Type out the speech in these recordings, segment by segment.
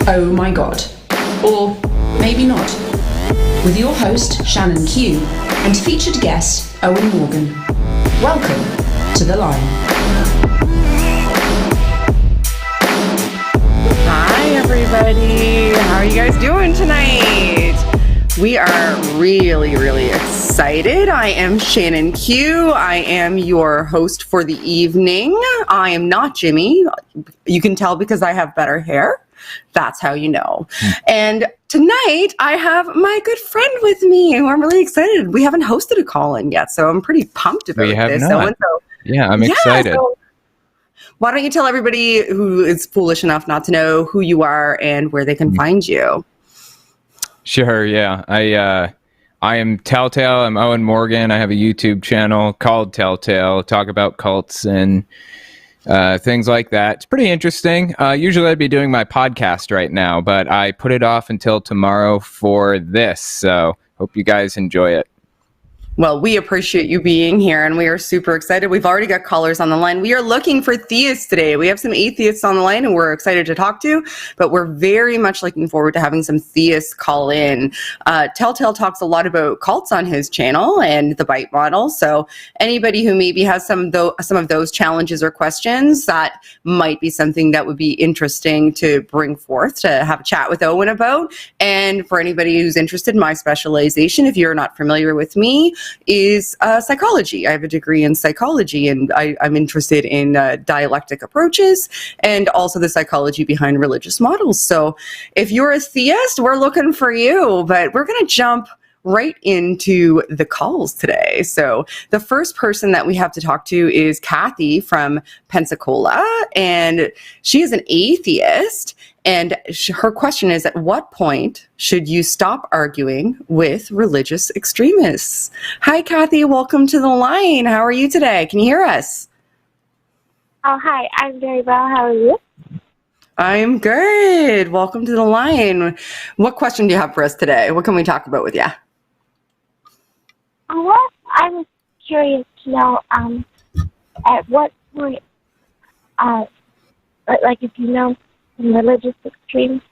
Oh my god. Or maybe not. With your host, Shannon Q, and featured guest, Owen Morgan. Welcome to The Line. Hi everybody, how are you guys doing tonight? We are really excited. I am Shannon Q. I am your host for the evening. I am not Jimmy. You can tell because I have better hair. That's how you know. And tonight I have my good friend with me who I'm really excited. We haven't hosted a call-in yet, so I'm pretty pumped about we have this. Not. Yeah, I'm excited. So why don't you tell everybody who is foolish enough not to know who you are and where they can find you? Sure, yeah. I am TellTale. I'm Owen Morgan. I have a YouTube channel called TellTale. Talk about cults and things like that. It's pretty interesting. Usually I'd be doing my podcast right now, but I put it off until tomorrow for this. So hope you guys enjoy it. Well, we appreciate you being here, and we are super excited. We've already got callers on the line. We are looking for theists today. We have some atheists on the line, and we're excited to talk to, but we're very much looking forward to having some theists call in. TellTale talks a lot about cults on his channel and the bite model, so anybody who maybe has some of those challenges or questions, that might be something that would be interesting to bring forth to have a chat with Owen about. And for anybody who's interested, my specialization, if you're not familiar with me, is psychology. I have a degree in psychology, and I'm interested in dialectic approaches and also the psychology behind religious models. So if you're a theist, we're looking for you, but we're going to jump right into the calls today. So the first person that we have to talk to is Kathy from Pensacola, and she is an atheist. And her question is, at what point should you stop arguing with religious extremists? Hi, Kathy. Welcome to the line. How are you today? Can you hear us? Oh, hi. I'm very well. How are you? I'm good. Welcome to the line. What question do you have for us today? What can we talk about with you? Well, I was curious to know at what point, like if you know some religious extremists.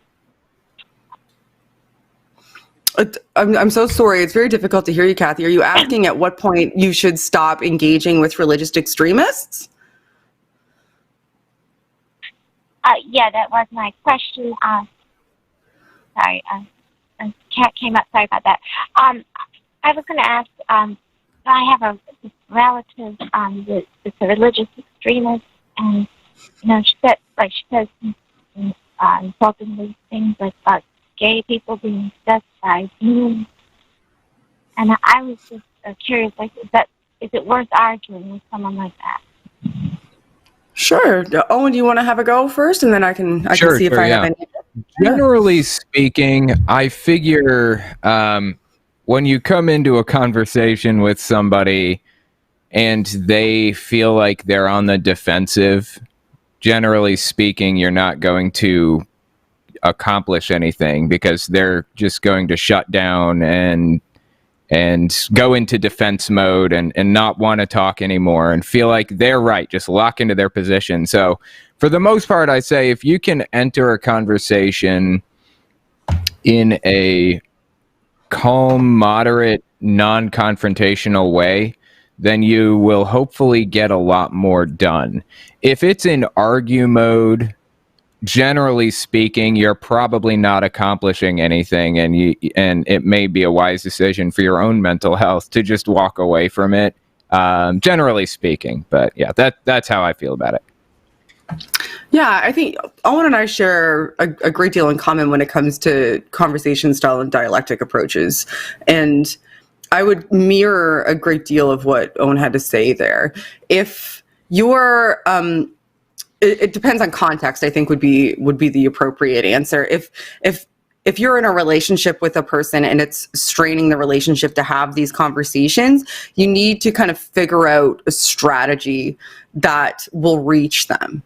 I'm so sorry. It's very difficult to hear you, Kathy. Are you asking at what point you should stop engaging with religious extremists? Yeah, that was my question. Sorry, a cat came up. Sorry about that. I was going to ask, I have a relative that's a religious extremist, and she says insulting things like about gay people being possessed by demons. And I was just curious, is it worth arguing with someone like that? Sure. Owen, do you want to have a go first, and then I can see if I have any. Generally speaking, I figure when you come into a conversation with somebody and they feel like they're on the defensive, generally speaking, you're not going to accomplish anything because they're just going to shut down and go into defense mode and not want to talk anymore and feel like they're right, just lock into their position. So for the most part, I say if you can enter a conversation in a calm, moderate, non-confrontational way, then you will hopefully get a lot more done. If it's in argue mode, generally speaking, you're probably not accomplishing anything, and it may be a wise decision for your own mental health to just walk away from it, generally speaking. But yeah, that's how I feel about it. Yeah, I think Owen and I share a great deal in common when it comes to conversation style and dialectic approaches. And I would mirror a great deal of what Owen had to say there. If you're, it depends on context, I think would be the appropriate answer. If you're in a relationship with a person and it's straining the relationship to have these conversations, you need to kind of figure out a strategy that will reach them,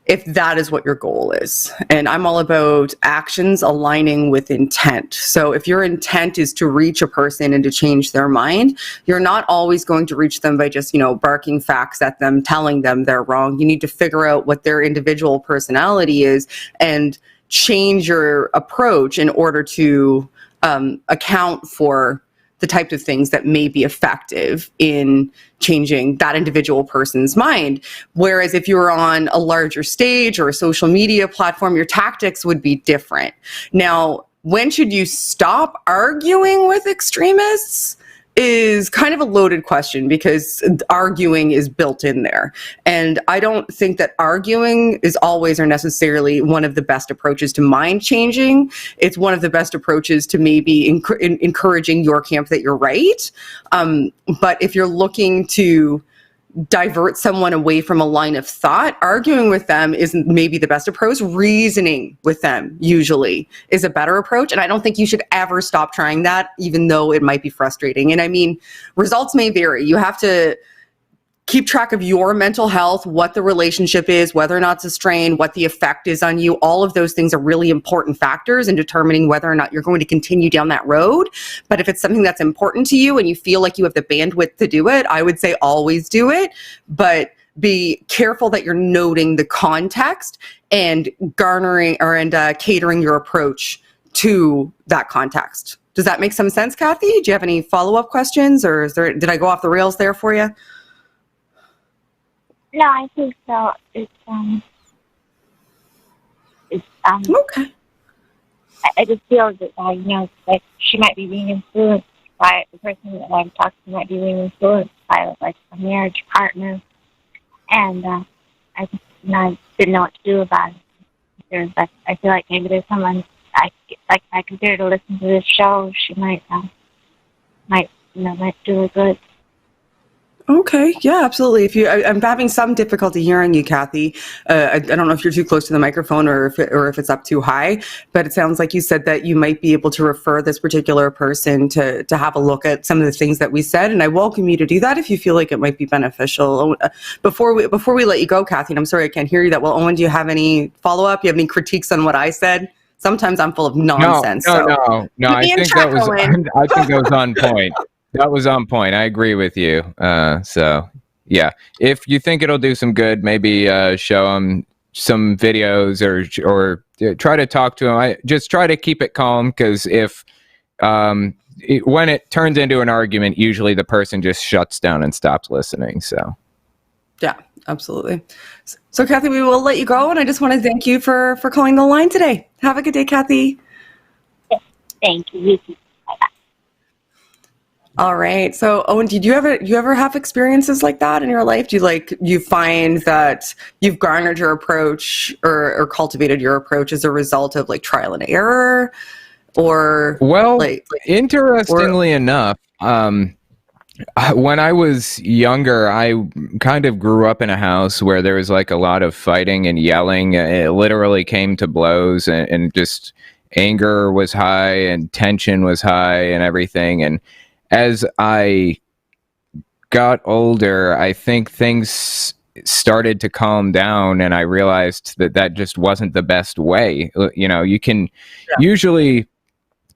if that is what your goal is. And I'm all about actions aligning with intent. So if your intent is to reach a person and to change their mind, you're not always going to reach them by just, barking facts at them, telling them they're wrong. You need to figure out what their individual personality is and change your approach in order to account for the types of things that may be effective in changing that individual person's mind. Whereas if you were on a larger stage or a social media platform, your tactics would be different. Now, when should you stop arguing with extremists is kind of a loaded question, because arguing is built in there. And I don't think that arguing is always or necessarily one of the best approaches to mind changing. It's one of the best approaches to maybe encouraging your camp that you're right. But if you're looking to divert someone away from a line of thought, arguing with them isn't maybe the best approach. Reasoning with them usually is a better approach. And I don't think you should ever stop trying that, even though it might be frustrating. And I mean, results may vary. You have to keep track of your mental health, what the relationship is, whether or not it's a strain, what the effect is on you. All of those things are really important factors in determining whether or not you're going to continue down that road. But if it's something that's important to you and you feel like you have the bandwidth to do it, I would say always do it. But be careful that you're noting the context and catering your approach to that context. Does that make some sense, Kathy? Do you have any follow-up questions, or did I go off the rails there for you? No, I think so. Okay. I just feel that, like she might be being influenced by the person that I'm talking to, might be being influenced by like a marriage partner, and I didn't know what to do about it. I feel like maybe there's someone I could get her to listen to this show. She might do it good. Okay. Yeah, absolutely. I'm having some difficulty hearing you, Kathy. I don't know if you're too close to the microphone or if it's up too high, but it sounds like you said that you might be able to refer this particular person to have a look at some of the things that we said. And I welcome you to do that if you feel like it might be beneficial. Before we let you go, Kathy, and I'm sorry I can't hear you that well. Owen, do you have any follow-up? You have any critiques on what I said? Sometimes I'm full of nonsense. No. I think that was on point. That was on point. I agree with you. So, yeah, if you think it'll do some good, maybe show them some videos or try to talk to them. I just try to keep it calm, because when it turns into an argument, usually the person just shuts down and stops listening. So, yeah, absolutely. So, Kathy, we will let you go, and I just want to thank you for calling the line today. Have a good day, Kathy. Yes, thank you. All right. So, Owen, did you ever have experiences like that in your life? Do you find that you've garnered your approach or cultivated your approach as a result of like trial and error, or interestingly enough, when I was younger, I kind of grew up in a house where there was like a lot of fighting and yelling. It literally came to blows, and just anger was high and tension was high and everything. And as I got older, I think things started to calm down, and I realized that just wasn't the best way. You can usually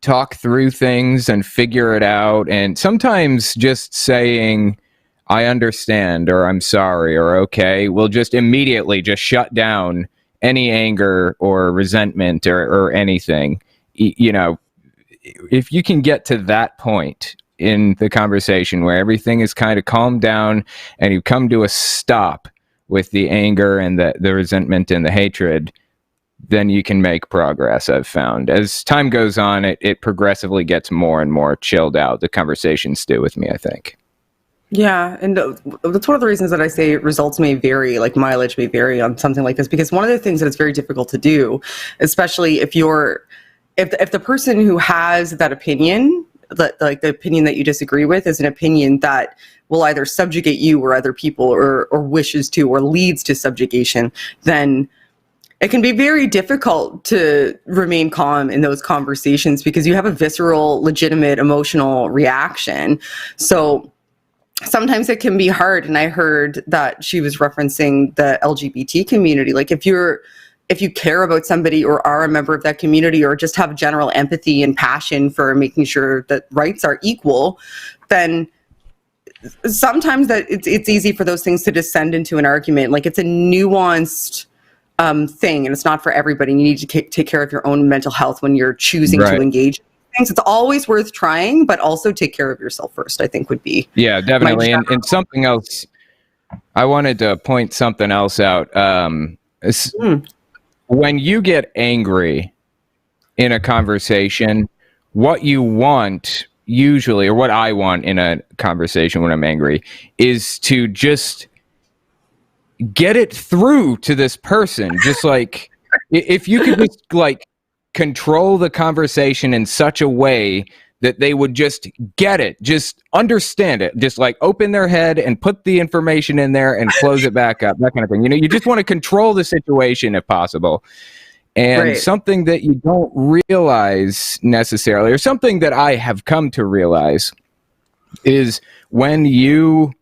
talk through things and figure it out, and sometimes just saying, I understand, or I'm sorry, or okay, will just immediately just shut down any anger or resentment or anything. If you can get to that point in the conversation where everything is kind of calmed down and you come to a stop with the anger and the resentment and the hatred, then you can make progress, I've found. As time goes on, it progressively gets more and more chilled out. The conversations do with me, I think. Yeah, and that's one of the reasons that I say results may vary, like mileage may vary on something like this, because one of the things that it's very difficult to do, especially if the person who has that opinion, like the opinion that you disagree with, is an opinion that will either subjugate you or other people, or wishes to, or leads to subjugation, then it can be very difficult to remain calm in those conversations, because you have a visceral, legitimate, emotional reaction. So sometimes it can be hard. And I heard that she was referencing the LGBT community. Like if you care about somebody or are a member of that community, or just have general empathy and passion for making sure that rights are equal, then sometimes that it's easy for those things to descend into an argument. Like it's a nuanced thing, and it's not for everybody. You need to take care of your own mental health when you're choosing Right. to engage in things. It's always worth trying, but also take care of yourself first, I think would be. Yeah, definitely. And something else, I wanted to point something else out. When you get angry in a conversation, what you want usually, or what I want in a conversation when I'm angry, is to just get it through to this person. Just like, if you could just like control the conversation in such a way that they would just get it, just understand it, just like open their head and put the information in there and close it back up, that kind of thing. You know, you just want to control the situation if possible. And Right. something that you don't realize necessarily, or something that I have come to realize, is when you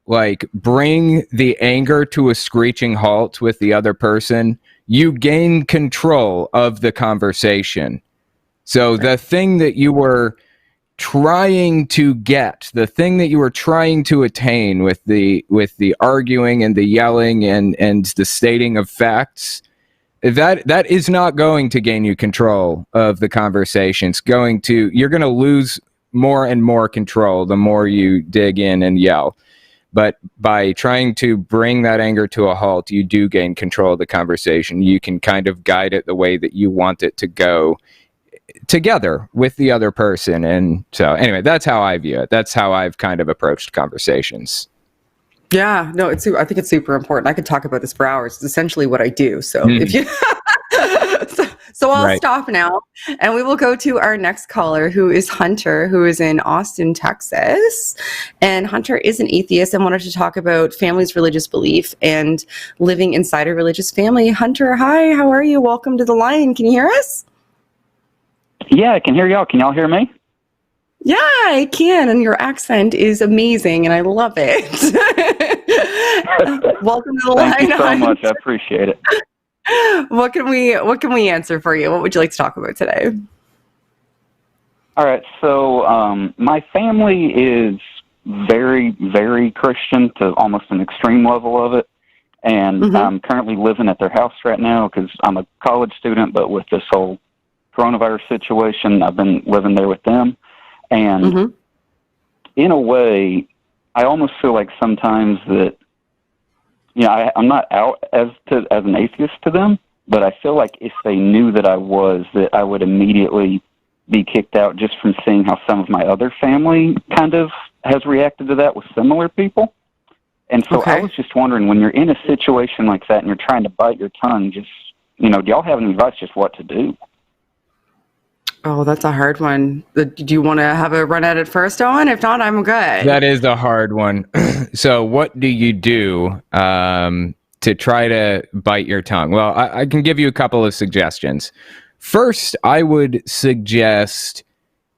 like bring the anger to a screeching halt with the other person, you gain control of the conversation. So the thing that you were trying to get, the thing that you were trying to attain with the arguing and the yelling and the stating of facts, that is not going to gain you control of the conversation. It's you're going to lose more and more control the more you dig in and yell. But by trying to bring that anger to a halt, you do gain control of the conversation. You can kind of guide it the way that you want it to go together with the other person. And so anyway, that's how I view it. That's how I've kind of approached conversations. Yeah, no, I think it's super important. I could talk about this for hours. It's essentially what I do. So if you, so I'll Right. stop now, and we will go to our next caller, who is Hunter, who is in Austin, Texas. And Hunter is an atheist and wanted to talk about family's religious belief and living inside a religious family. Hunter, hi, how are you? Welcome to the line. Can you hear us? Yeah, I can hear y'all. Can y'all hear me? Yeah, I can, and your accent is amazing, and I love it. Welcome to the line. Thank you so much. I appreciate it. What can we answer for you? What would you like to talk about today? All right. So my family is very, very Christian to almost an extreme level of it. And I'm currently living at their house right now because I'm a college student, but with this whole coronavirus situation, I've been living there with them. And in a way, I almost feel like sometimes that, you know, I'm not out as an atheist to them, but I feel like if they knew that I was, that I would immediately be kicked out just from seeing how some of my other family kind of has reacted to that with similar people. And so I was just wondering, when you're in a situation like that and you're trying to bite your tongue, just, you know, do y'all have any advice just what to do? Oh, that's a hard one. Do you want to have a run at it first, Owen? If not, I'm good. That is a hard one. So what do you do to try to bite your tongue? Well, I can give you a couple of suggestions. First, I would suggest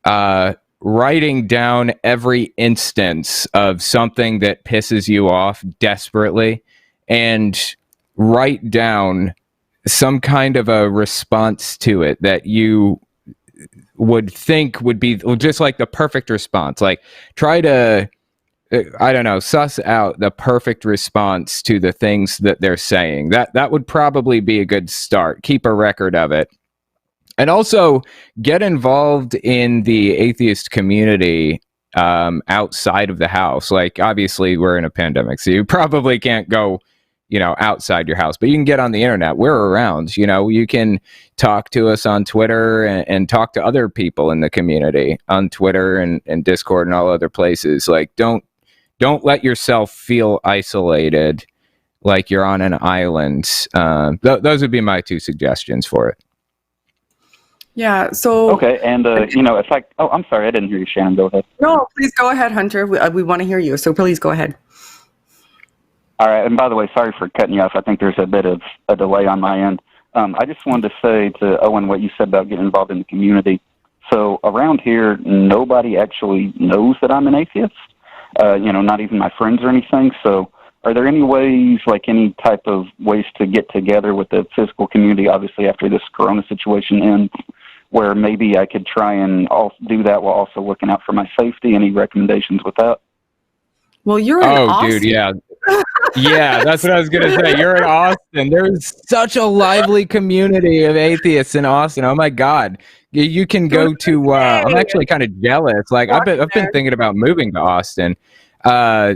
writing down every instance of something that pisses you off desperately, and write down some kind of a response to it that you would think would be just like the perfect response. Like, try to, I don't know, suss out the perfect response to the things that they're saying. That would probably be a good start. Keep a record of it. And also get involved in the atheist community outside of the house. Like, obviously we're in a pandemic, so you probably can't go, you know, outside your house, but you can get on the internet. We're around, you know, you can talk to us on Twitter and talk to other people in the community on Twitter and Discord and all other places. Like, don't let yourself feel isolated, like you're on an island. Those would be my two suggestions for it. Yeah. So Okay, and you know, if I'm sorry, I didn't hear you, Shannon. Go ahead. no, please go ahead, Hunter. We want to hear you, so please go ahead. All right, and by the way, sorry for cutting you off. I think there's a bit of a delay on my end. I just wanted to say to Owen what you said about getting involved in the community. So around here, nobody actually knows that I'm an atheist. You know, not even my friends or anything. So are there any ways, like any type of ways to get together with the physical community, obviously after this corona situation ends, where maybe I could try and do that while also looking out for my safety? Any recommendations with that? Well, you're in Austin. Dude, yeah. Yeah, that's what I was going to say. You're in Austin. There's such a lively community of atheists in Austin. Oh my God. You can go to, I'm actually kind of jealous. Like I've been thinking about moving to Austin.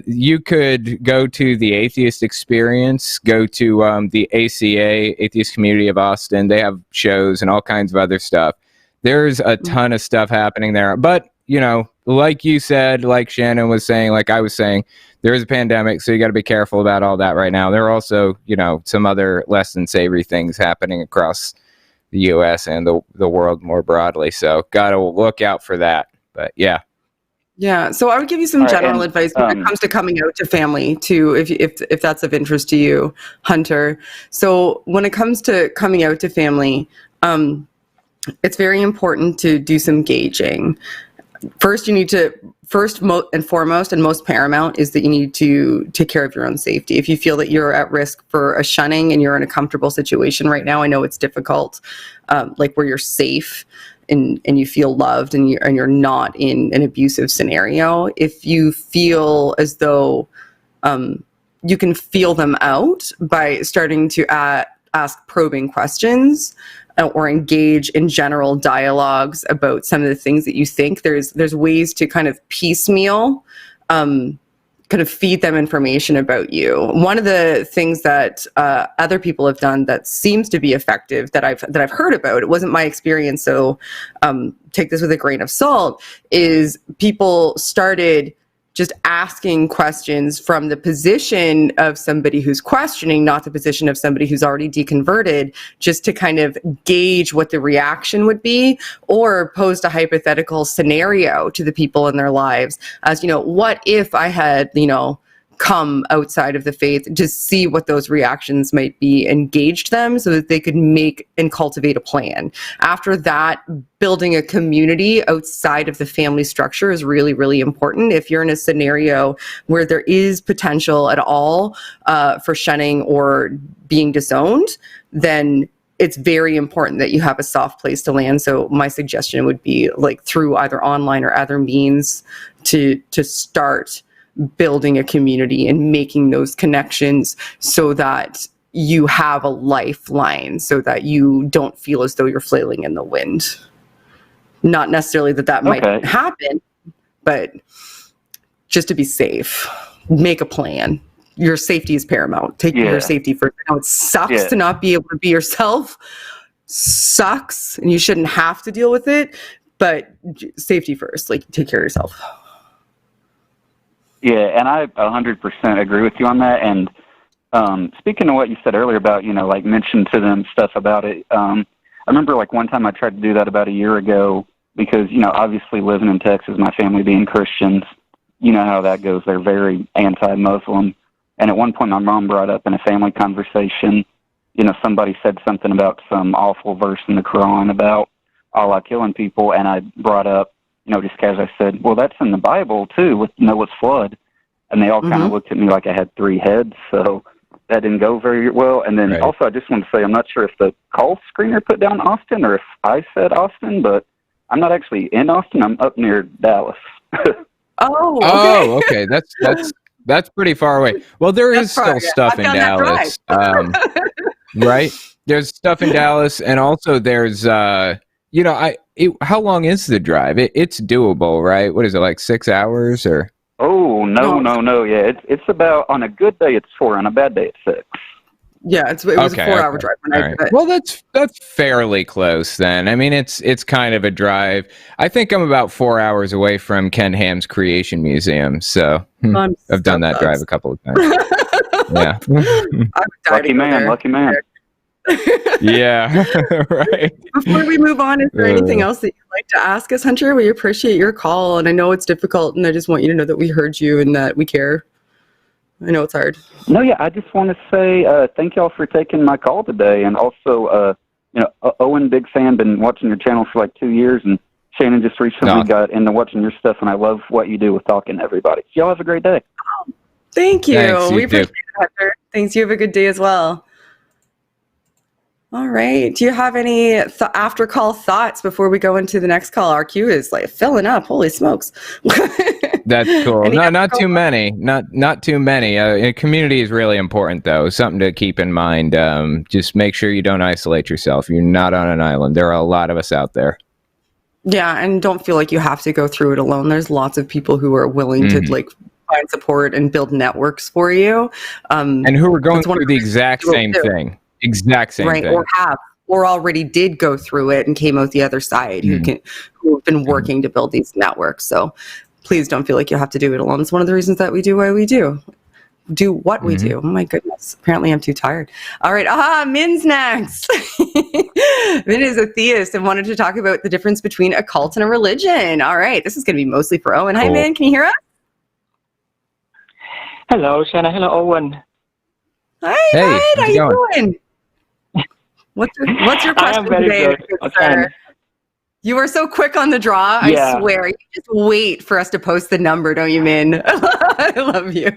You could go to the Atheist Experience, go to the ACA, Atheist Community of Austin. They have shows and all kinds of other stuff. There's a ton of stuff happening there. But, you know, like you said, like Shannon was saying, like I was saying, there is a pandemic, so you got to be careful about all that right now. There are also, you know, some other less than savory things happening across the U.S. and the world more broadly. So got to look out for that. But yeah. Yeah, so I would give you some general advice when it comes to coming out to family too, if that's of interest to you, Hunter. So when it comes to coming out to family, it's very important to do some gauging. First and foremost and most paramount is that you need to take care of your own safety. If you feel that you're at risk for a shunning and you're in a comfortable situation right now, I know it's difficult, like where you're safe and you feel loved and you're not in an abusive scenario. If you feel as though you can feel them out by starting to ask probing questions, or engage in general dialogues about some of the things that you think, there's ways to kind of piecemeal, kind of feed them information about you. One of the things that other people have done that seems to be effective that I've heard about, it wasn't my experience, so take this with a grain of salt, is people started just asking questions from the position of somebody who's questioning, not the position of somebody who's already deconverted, just to kind of gauge what the reaction would be, or posed a hypothetical scenario to the people in their lives as, you know, what if I had, you know, come outside of the faith, to see what those reactions might be, engaged them so that they could make and cultivate a plan. After that, building a community outside of the family structure is really, really important. If you're in a scenario where there is potential at all for shunning or being disowned, then it's very important that you have a soft place to land. So my suggestion would be, like, through either online or other means to start building a community and making those connections so that you have a lifeline, so that you don't feel as though you're flailing in the wind. Not necessarily that might happen, but just to be safe, make a plan. Your safety is paramount. Take your safety first. I know it sucks to not be able to be yourself. Sucks, and you shouldn't have to deal with it, but safety first. Like, take care of yourself. Yeah, and I 100% agree with you on that. And speaking of what you said earlier about, you know, like, mention to them stuff about it, I remember, like, one time I tried to do that about a year ago because, you know, obviously living in Texas, my family being Christians, you know how that goes. They're very anti-Muslim. And at one point my mom brought up in a family conversation, you know, somebody said something about some awful verse in the Quran about Allah killing people, and I brought up, you know, just as I said, well, that's in the Bible too, with Noah's flood. And they all kind of looked at me like I had three heads, so that didn't go very well. And then also, I just want to say, I'm not sure if the call screener put down Austin or if I said Austin, but I'm not actually in Austin. I'm up near Dallas. Okay. That's pretty far away. Well, there is still stuff in Dallas, right? There's stuff in Dallas, and also there's, you know, how long is the drive? It's doable, right? What is it, like 6 hours or? Oh, no. Yeah, it's about, on a good day, it's 4. On a bad day, it's 6. Yeah, it was a 4-hour drive. When I did it. Well, that's fairly close then. I mean, it's kind of a drive. I think I'm about 4 hours away from Ken Ham's Creation Museum, so I've done that drive a couple of times. Yeah. Lucky man. Yeah, right. Before we move on, is there anything else that you'd like to ask us, Hunter? We appreciate your call, and I know it's difficult, and I just want you to know that we heard you and that we care. I know it's hard. No, yeah, I just want to say thank y'all for taking my call today, and also, you know, Owen, big fan, been watching your channel for like 2 years, and Shannon just recently got into watching your stuff, and I love what you do with talking to everybody. So y'all have a great day. Thank you. Thanks, we appreciate it, Hunter. Thanks. You have a good day as well. All right. Do you have any after call thoughts before we go into the next call? Our queue is like filling up. Holy smokes. That's cool. No, not too many. Not too many. Community is really important, though. Something to keep in mind. Just make sure you don't isolate yourself. You're not on an island. There are a lot of us out there. Yeah, and don't feel like you have to go through it alone. There's lots of people who are willing to like find support and build networks for you. And who are going through the exact same thing. Exact same thing. Or already did go through it and came out the other side, who have been working to build these networks. So please don't feel like you have to do it alone. It's one of the reasons that we do what we do. Do what we do. Oh my goodness. Apparently I'm too tired. All right. Min's next. Min is a theist and wanted to talk about the difference between a cult and a religion. All right. This is going to be mostly for Owen. Hi, Min. Can you hear us? Hello, Shannon. Hello, Owen. Hi, Ed. How you doing? What's your question today? Okay. You were so quick on the draw. Yeah. I swear. You just wait for us to post the number, don't you, Min? I love you.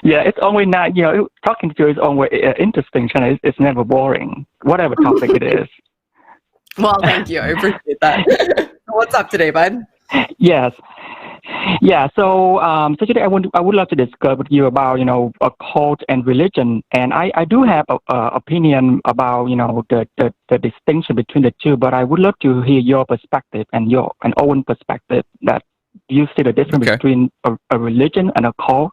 Yeah, it's always not, talking to you is always interesting, Shannon. It's never boring, whatever topic it is. Well, thank you. I appreciate that. What's up today, bud? Yes. Yeah, so today I would love to discuss with you about, a cult and religion. And I do have an opinion about, the distinction between the two, but I would love to hear your perspective and Owen's perspective. Do you see the difference between a religion and a cult?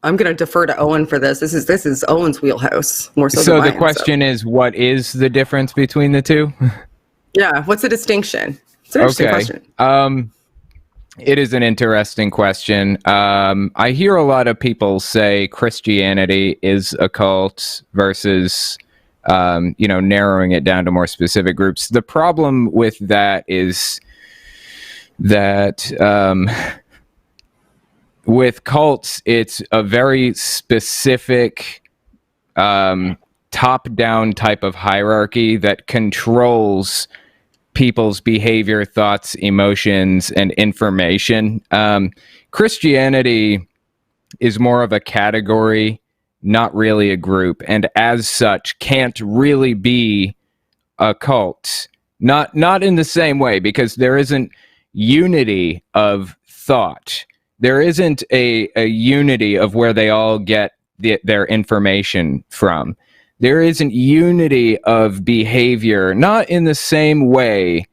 I'm going to defer to Owen for this. This is Owen's wheelhouse more so. So the question is, what is the difference between the two? Yeah, what's the distinction? It's an interesting question. It is an interesting question. I hear a lot of people say Christianity is a cult versus, narrowing it down to more specific groups. The problem with that is that with cults, it's a very specific top-down type of hierarchy that controls people's behavior, thoughts, emotions, and information. Christianity is more of a category, not really a group, and as such can't really be a cult. Not in the same way, because there isn't unity of thought. There isn't a unity of where they all get their information from. There isn't unity of behavior, not in the same way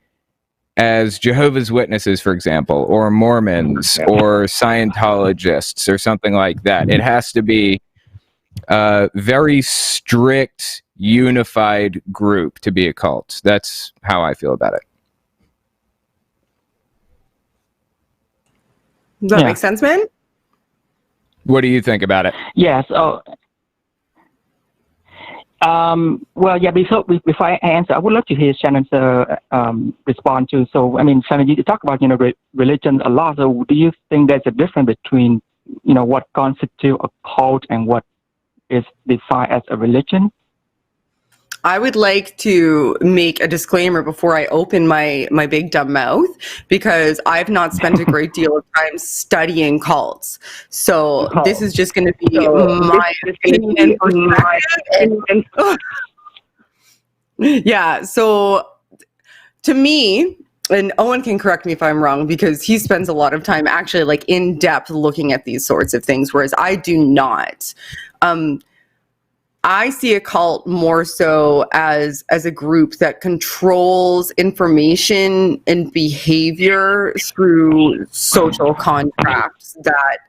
as Jehovah's Witnesses, for example, or Mormons, or Scientologists, or something like that. It has to be a very strict, unified group to be a cult. That's how I feel about it. Does that make sense, man? What do you think about it? Yes. Before I answer, I would love to hear Shannon's response too. So, Shannon, you talk about, religion a lot. So do you think there's a difference between, what constitutes a cult and what is defined as a religion? I would like to make a disclaimer before I open my big dumb mouth, because I've not spent a great deal of time studying cults. So this is just going to be my opinion and perspective. Yeah, so to me, and Owen can correct me if I'm wrong, because he spends a lot of time actually in depth looking at these sorts of things, whereas I do not. I see a cult more so as a group that controls information and behavior through social contracts that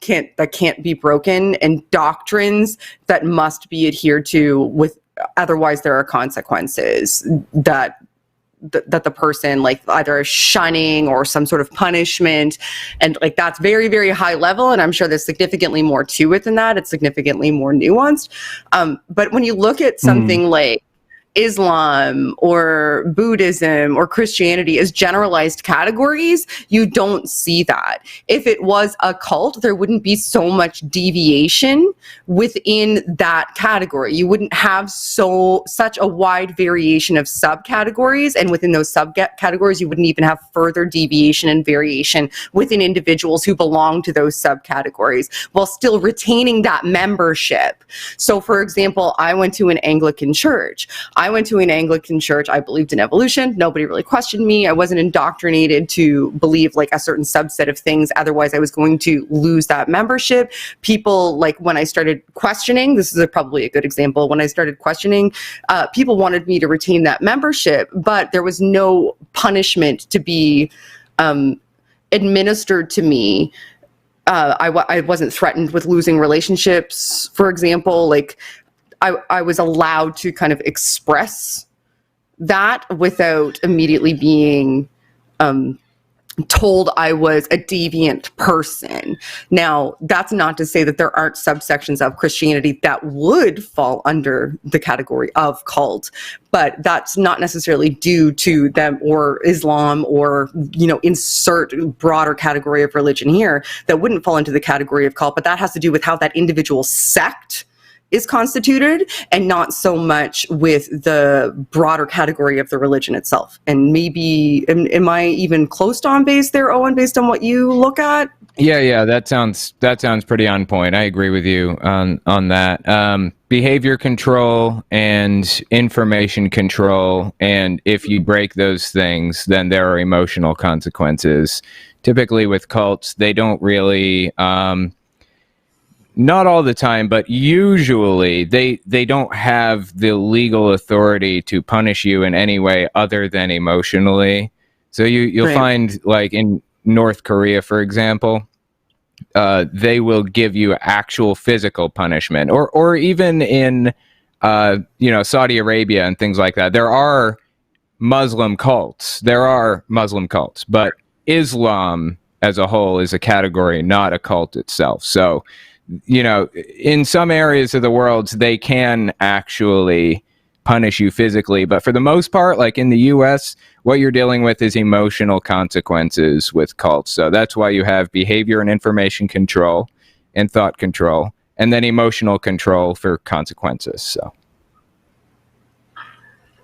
can't be broken, and doctrines that must be adhered to otherwise there are consequences that the person either is shunning or some sort of punishment, and that's very, very high level, and I'm sure there's significantly more to it than that. It's significantly more nuanced, but when you look at something like Islam or Buddhism or Christianity as generalized categories, you don't see that. If it was a cult, there wouldn't be so much deviation within that category. You wouldn't have such a wide variation of subcategories, and within those subcategories, you wouldn't even have further deviation and variation within individuals who belong to those subcategories, while still retaining that membership. So, for example, I went to an Anglican church. I went to an Anglican church. I believed in evolution. Nobody really questioned me. I wasn't indoctrinated to believe like a certain subset of things. Otherwise, I was going to lose that membership. People, like when I started questioning, this is probably a good example. When I started questioning, people wanted me to retain that membership, but there was no punishment to be administered to me. I wasn't threatened with losing relationships, for example. Like I was allowed to kind of express that without immediately being told I was a deviant person. Now, that's not to say that there aren't subsections of Christianity that would fall under the category of cult, but that's not necessarily due to them or Islam or, insert broader category of religion here that wouldn't fall into the category of cult, but that has to do with how that individual sect is constituted and not so much with the broader category of the religion itself. And maybe, am I even close to on base there, Owen, based on what you look at? Yeah, that sounds pretty on point. I agree with you on that. Behavior control and information control, and if you break those things, then there are emotional consequences. Typically with cults, they don't really... not all the time, but usually they don't have the legal authority to punish you in any way other than emotionally. So you'll right. find, like in North Korea, for example, they will give you actual physical punishment, or even in Saudi Arabia and things like that. There are Muslim cults, but Islam as a whole is a category, not a cult itself. So in some areas of the world, they can actually punish you physically. But for the most part, like in the U.S., what you're dealing with is emotional consequences with cults. So that's why you have behavior and information control and thought control, and then emotional control for consequences. So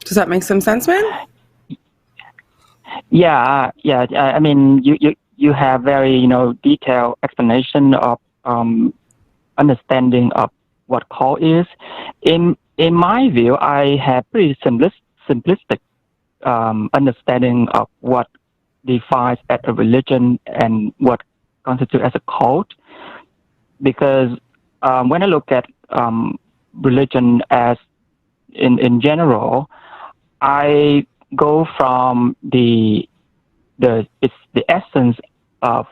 does that make some sense, man? Yeah. I mean, you have very detailed explanation of understanding of what cult is. In my view, I have pretty simplistic understanding of what defines as a religion and what constitutes as a cult. Because when I look at religion as in general, I go from the essence of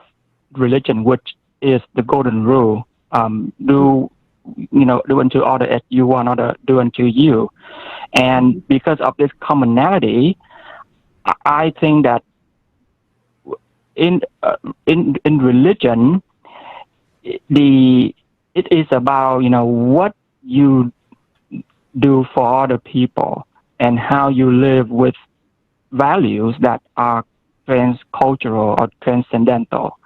religion, which is the golden rule. Do unto other as you want other do unto you. And because of this commonality, I think that in religion, it is about what you do for other people and how you live with values that are transcultural or transcendental.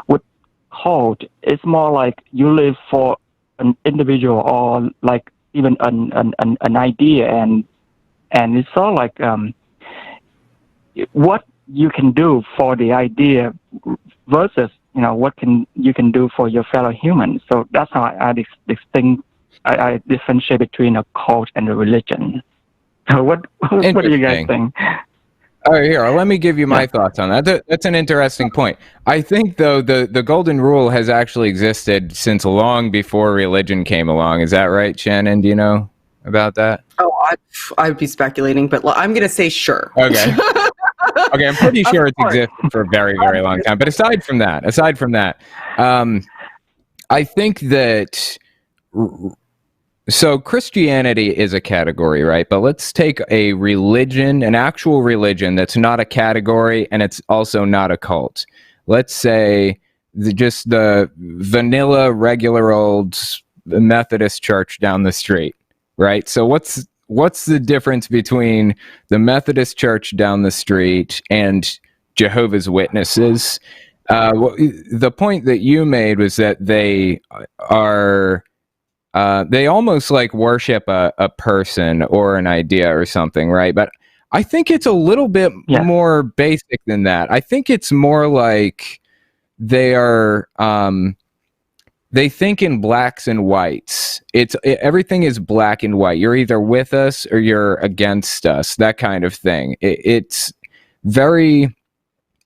With cult, it's more like you live for an individual or like even an idea, and it's sort of like what you can do for the idea versus what you can do for your fellow humans. So that's how I differentiate between a cult and a religion. So what do you guys think? All right, here, let me give you my thoughts on that. That's an interesting point. I think, though, the golden rule has actually existed since long before religion came along. Is that right, Shannon? Do you know about that? Oh, I'd be speculating, but I'm going to say sure. Okay. Okay, I'm pretty sure it's existed for a very, very long time. But aside from that, I think that... So Christianity is a category, right? But let's take a religion, an actual religion that's not a category and it's also not a cult. Let's say just the vanilla, regular old Methodist church down the street, right? So what's the difference between the Methodist church down the street and Jehovah's Witnesses? The point that you made was that they are... they almost like worship a person or an idea or something, right? But I think it's a little bit more basic than that. I think it's more like they are they think in blacks and whites. Everything is black and white. You're either with us or you're against us, that kind of thing. It's very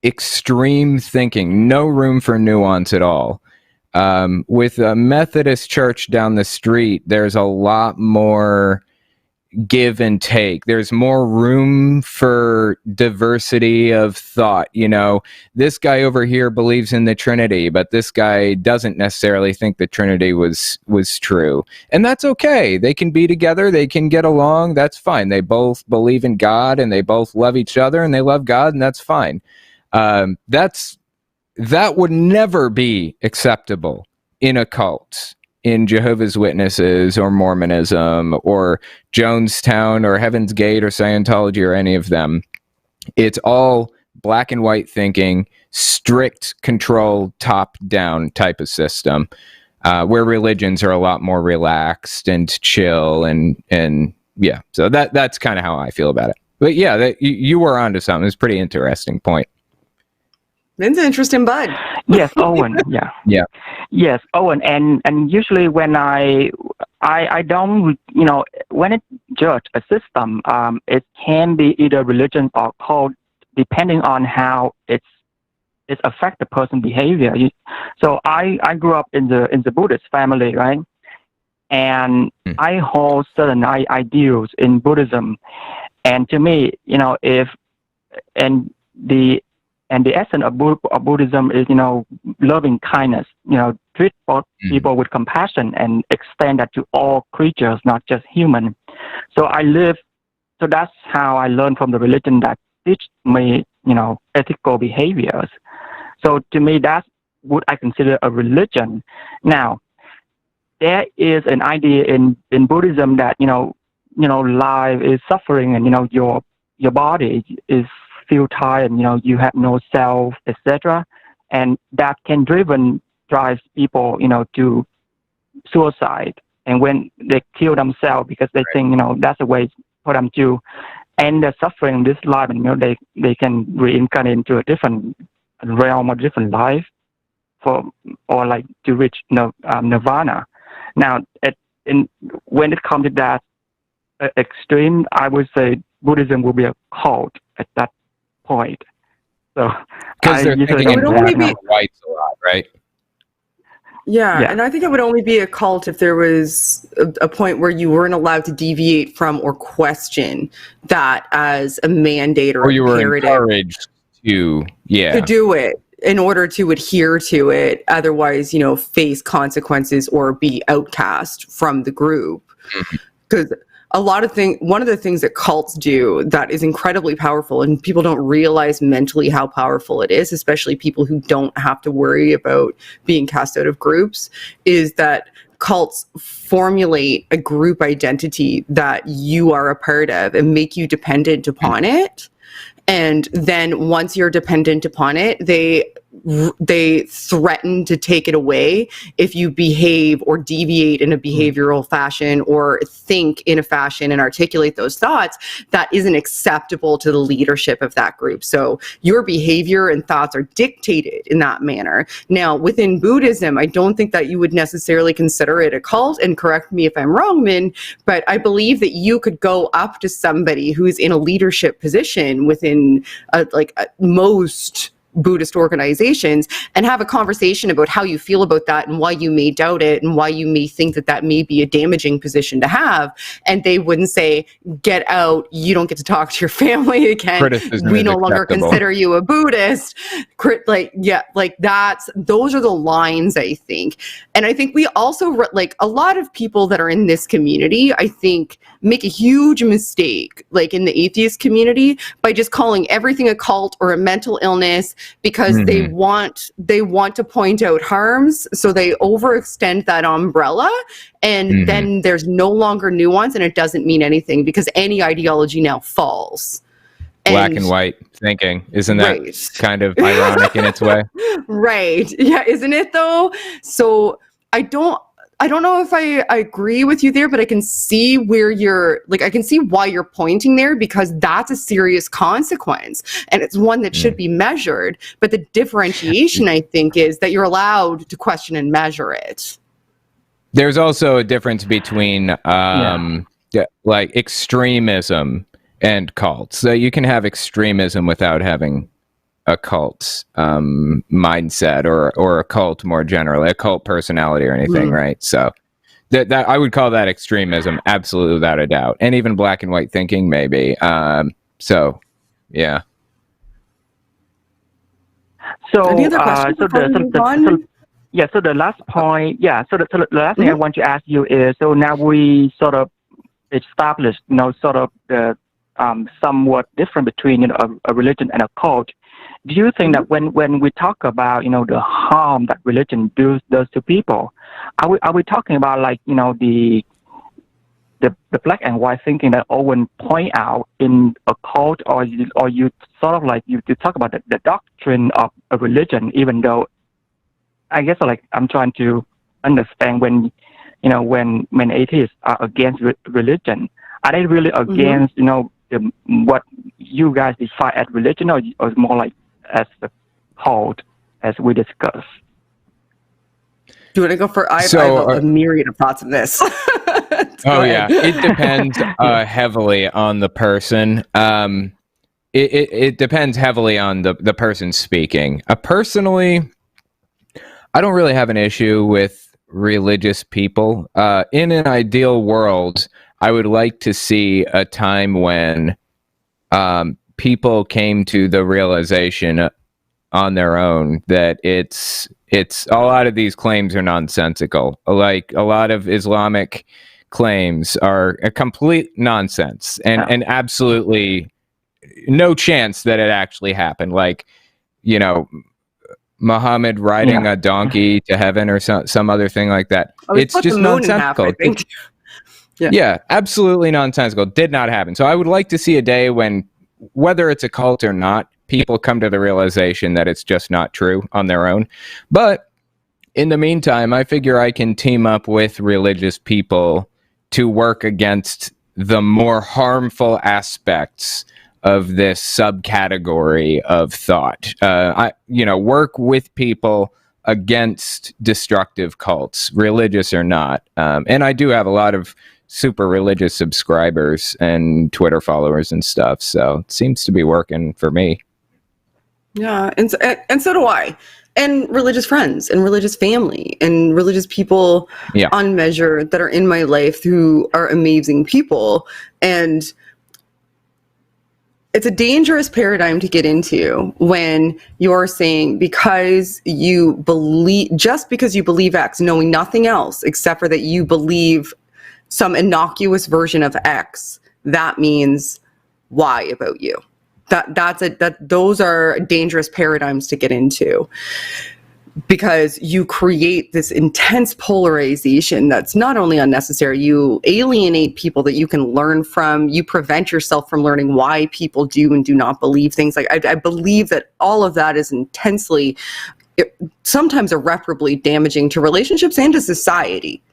extreme thinking, no room for nuance at all. With a Methodist church down the street, there's a lot more give and take. There's more room for diversity of thought. You know, this guy over here believes in the Trinity, but this guy doesn't necessarily think the Trinity was true. And that's okay. They can be together. They can get along. That's fine. They both believe in God and they both love each other and they love God, and that's fine. That would never be acceptable in a cult, in Jehovah's Witnesses or Mormonism or Jonestown or Heaven's Gate or Scientology or any of them. It's all black and white thinking, strict control, top-down type of system, where religions are a lot more relaxed and chill and yeah. So that's kind of how I feel about it. But yeah, you were onto something. It's a pretty interesting point. It's an interesting bud. Yes, Owen. Yeah. Yeah. Yes, Owen. And usually when I don't, you know, when it judge a system, it can be either religion or cult, depending on how it affect the person's behavior. So I grew up in the Buddhist family, right? And I hold certain ideals in Buddhism, and to me, you know, the essence of Buddhism is, you know, loving kindness, you know, treat people with compassion and extend that to all creatures, not just human. So that's how I learned from the religion that teach me, you know, ethical behaviors. So to me, that's what I consider a religion. Now, there is an idea in Buddhism that, you know, life is suffering and, you know, your body is futile and, you know, you have no self, etc. And that can drive people, you know, to suicide. And when they kill themselves because they think, you know, that's a way for them to end their suffering in this life, and, you know, they can reincarnate into a different realm or different life or like to reach nirvana. Now, when it comes to that extreme, I would say Buddhism will be a cult at that point. So because they're thinking in black and whites a lot, right? Yeah, and I think it would only be a cult if there was a point where you weren't allowed to deviate from or question that as a mandate or you were imperative. Encouraged to do it in order to adhere to it. Otherwise, you know, face consequences or be outcast from the group. Because one of the things that cults do that is incredibly powerful, and people don't realize mentally how powerful it is, especially people who don't have to worry about being cast out of groups, is that cults formulate a group identity that you are a part of and make you dependent upon it. And then once you're dependent upon it, they threaten to take it away if you behave or deviate in a behavioral fashion or think in a fashion and articulate those thoughts that isn't acceptable to the leadership of that group. So your behavior and thoughts are dictated in that manner. Now, within Buddhism, I don't think that you would necessarily consider it a cult, and correct me if I'm wrong, Min, but I believe that you could go up to somebody who's in a leadership position within most Buddhist organizations and have a conversation about how you feel about that and why you may doubt it and why you may think that that may be a damaging position to have. And they wouldn't say, get out, you don't get to talk to your family again. Criticism we is no longer acceptable. consider you a Buddhist. Those are the lines, I think. And I think we also, like, a lot of people that are in this community, I think, make a huge mistake, like in the atheist community, by just calling everything a cult or a mental illness, because they want to point out harms, so they overextend that umbrella, and then there's no longer nuance, and it doesn't mean anything because any ideology now falls. Black and white thinking, isn't that kind of ironic in its way? Right. Yeah, isn't it though? So I don't I don't know if I agree with you there, but I can see where I can see why you're pointing there, because that's a serious consequence and it's one that should be measured. But the differentiation, I think, is that you're allowed to question and measure it. There's also a difference between like extremism and cults. So you can have extremism without having a cult mindset or a cult more generally, a cult personality or anything, right? So that I would call that extremism, absolutely, without a doubt, and even black and white thinking, maybe. So, yeah. So, any other questions? so the last point, so the last thing I want to ask you is, so now we sort of established, sort of the somewhat different between a religion and a cult. Do you think that when we talk about, the harm that religion does to people, are we talking about, like, the black and white thinking that Owen point out in a cult, or you sort of like you talk about the doctrine of a religion, even though I guess, like, I'm trying to understand when atheists are against religion, are they really against, what you guys define as religion, or more like as the cult, as we discussed? Do you want to go for? I have a myriad of thoughts on this. It depends heavily on the person. It depends heavily on the person speaking. Personally, I don't really have an issue with religious people. In an ideal world, I would like to see a time when people came to the realization on their own that it's a lot of these claims are nonsensical. Like, a lot of Islamic claims are a complete nonsense and absolutely no chance that it actually happened. Like, Muhammad riding a donkey to heaven or some other thing like that. It's just nonsensical. I think. Yeah, absolutely nonsensical. Did not happen. So I would like to see a day when, whether it's a cult or not, people come to the realization that it's just not true on their own. But in the meantime, I figure I can team up with religious people to work against the more harmful aspects of this subcategory of thought. I work with people against destructive cults, religious or not. And I do have a lot of super religious subscribers and Twitter followers and stuff, so it seems to be working for me. Yeah, and so do I. And religious friends and religious family and religious people on measure that are in my life who are amazing people. And it's a dangerous paradigm to get into when you're saying because you believe X, knowing nothing else except for that you believe some innocuous version of X, that means Y about you. Those are dangerous paradigms to get into, because you create this intense polarization that's not only unnecessary, you alienate people that you can learn from, you prevent yourself from learning why people do and do not believe things. Like, I believe that all of that is intensely, sometimes irreparably damaging to relationships and to society.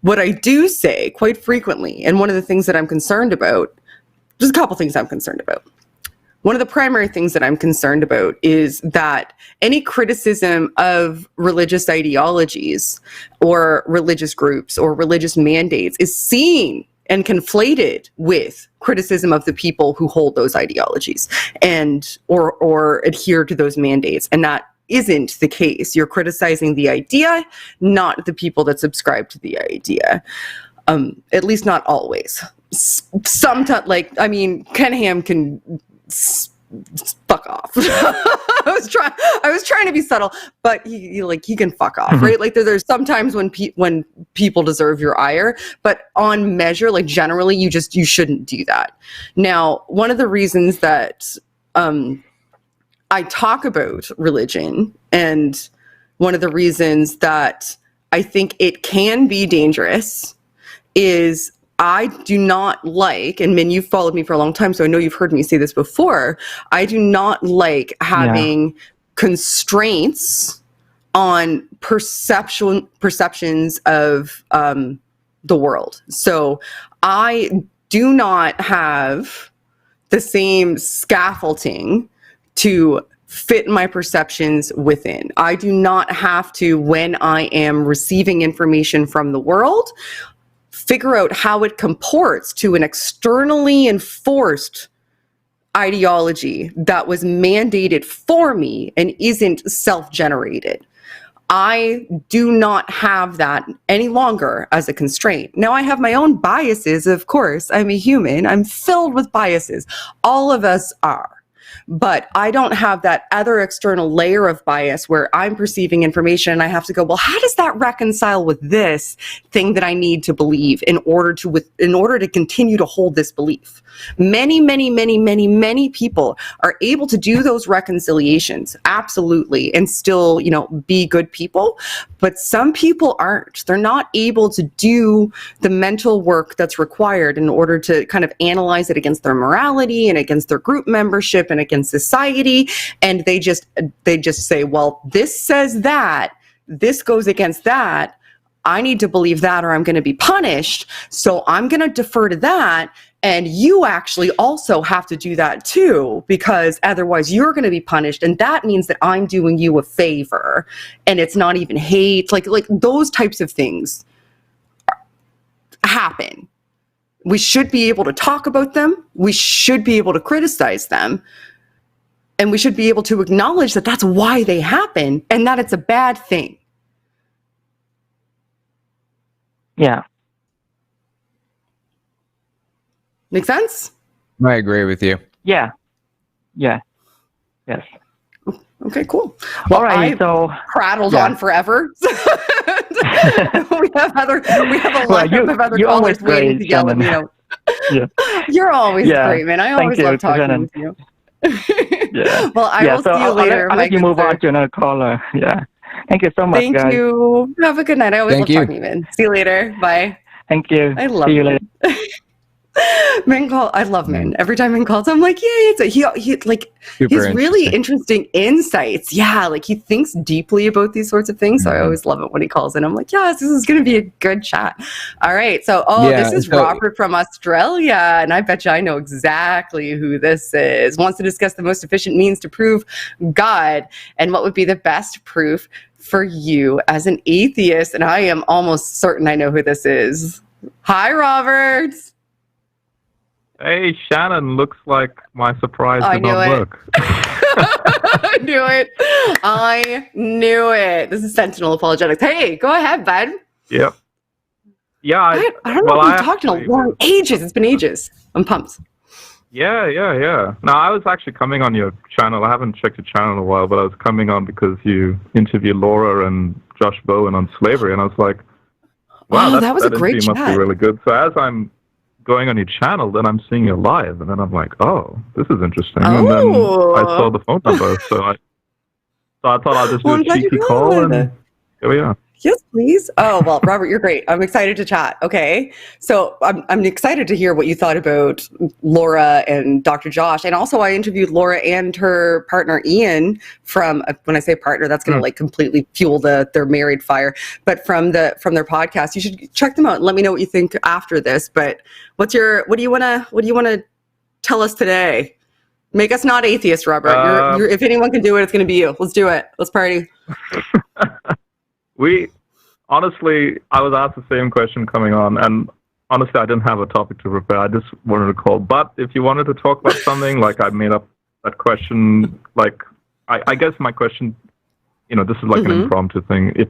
What I do say quite frequently, and one of the things that I'm concerned about, there's a couple things I'm concerned about. One of the primary things that I'm concerned about is that any criticism of religious ideologies or religious groups or religious mandates is seen and conflated with criticism of the people who hold those ideologies and or adhere to those mandates. And that isn't the case. You're criticizing the idea, not the people that subscribe to the idea. At least not always. Sometimes, Ken Ham can fuck off. I was trying to be subtle, but he can fuck off, right? Like, there's sometimes when people deserve your ire, but on measure, like, generally you shouldn't do that. Now, one of the reasons that I talk about religion, and one of the reasons that I think it can be dangerous, is I do not like, and Min, you've followed me for a long time, so I know you've heard me say this before, I do not like having constraints on perceptions of the world. So I do not have the same scaffolding to fit my perceptions within. I do not have to, when I am receiving information from the world, figure out how it comports to an externally enforced ideology that was mandated for me and isn't self-generated. I do not have that any longer as a constraint. Now I have my own biases, of course. I'm a human. I'm filled with biases. All of us are. But I don't have that other external layer of bias where I'm perceiving information and I have to go, well, how does that reconcile with this thing that I need to believe in order to continue to hold this belief? Many people are able to do those reconciliations, absolutely, and still, be good people. But some people aren't. They're not able to do the mental work that's required in order to kind of analyze it against their morality and against their group membership and against society. And they just say, well, this says that, this goes against that. I need to believe that or I'm going to be punished. So I'm going to defer to that. And you actually also have to do that too, because otherwise you're going to be punished. And that means that I'm doing you a favor. And it's not even hate. Like those types of things happen. We should be able to talk about them. We should be able to criticize them. And we should be able to acknowledge that that's why they happen and that it's a bad thing. Yeah. Make sense? I agree with you. Yeah. Yes. Okay, cool. Well, all right, so prattled on forever. we have a lineup of other callers waiting to yell at me out. Yeah. You're always great, man. I always love talking with you. Yeah. Well, I will see you later. I'll let you move on to another caller. Yeah. Thank you so much, guys. Thank you. Have a good night. I always love talking to you, man. See you later. Bye. Thank you. I love See you later. Min call. I love Min. Every time Min calls, I'm like, yay! He's really interesting insights. Yeah, like he thinks deeply about these sorts of things. So I always love it when he calls in. I'm like, yes, this is going to be a good chat. All right. So, this is Robert from Australia, and I bet you I know exactly who this is. Wants to discuss the most efficient means to prove God and what would be the best proof for you as an atheist. And I am almost certain I know who this is. Hi, Robert. Hey, Shannon, looks like my surprise did not work. I knew it. This is Sentinel Apologetics. Hey, go ahead, bud. Yep. Yeah, I don't know if we've talked in a long ages. It's been ages. I'm pumped. Yeah. No, I was actually coming on your channel. I haven't checked your channel in a while, but I was coming on because you interviewed Laura and Josh Bowen on slavery, and I was like, wow, that was a great chat. Must be really good. So as I'm going on your channel, then I'm seeing you live, and then I'm like, oh, this is interesting. And then I saw the phone number, so I thought I'll just do a cheeky call, and here we are. Yes, please. Oh, well, Robert, you're great. I'm excited to chat. Okay. So I'm excited to hear what you thought about Laura and Dr. Josh. And also I interviewed Laura and her partner, Ian, from, when I say partner, that's going to completely fuel their married fire. But from their podcast, you should check them out and let me know what you think after this. But what do you want to tell us today? Make us not atheists, Robert. If anyone can do it, it's going to be you. Let's do it. Let's party. Honestly, I was asked the same question coming on, and honestly, I didn't have a topic to prepare. I just wanted to call. But if you wanted to talk about something, like I made up that question, like I guess my question, this is like an impromptu thing. If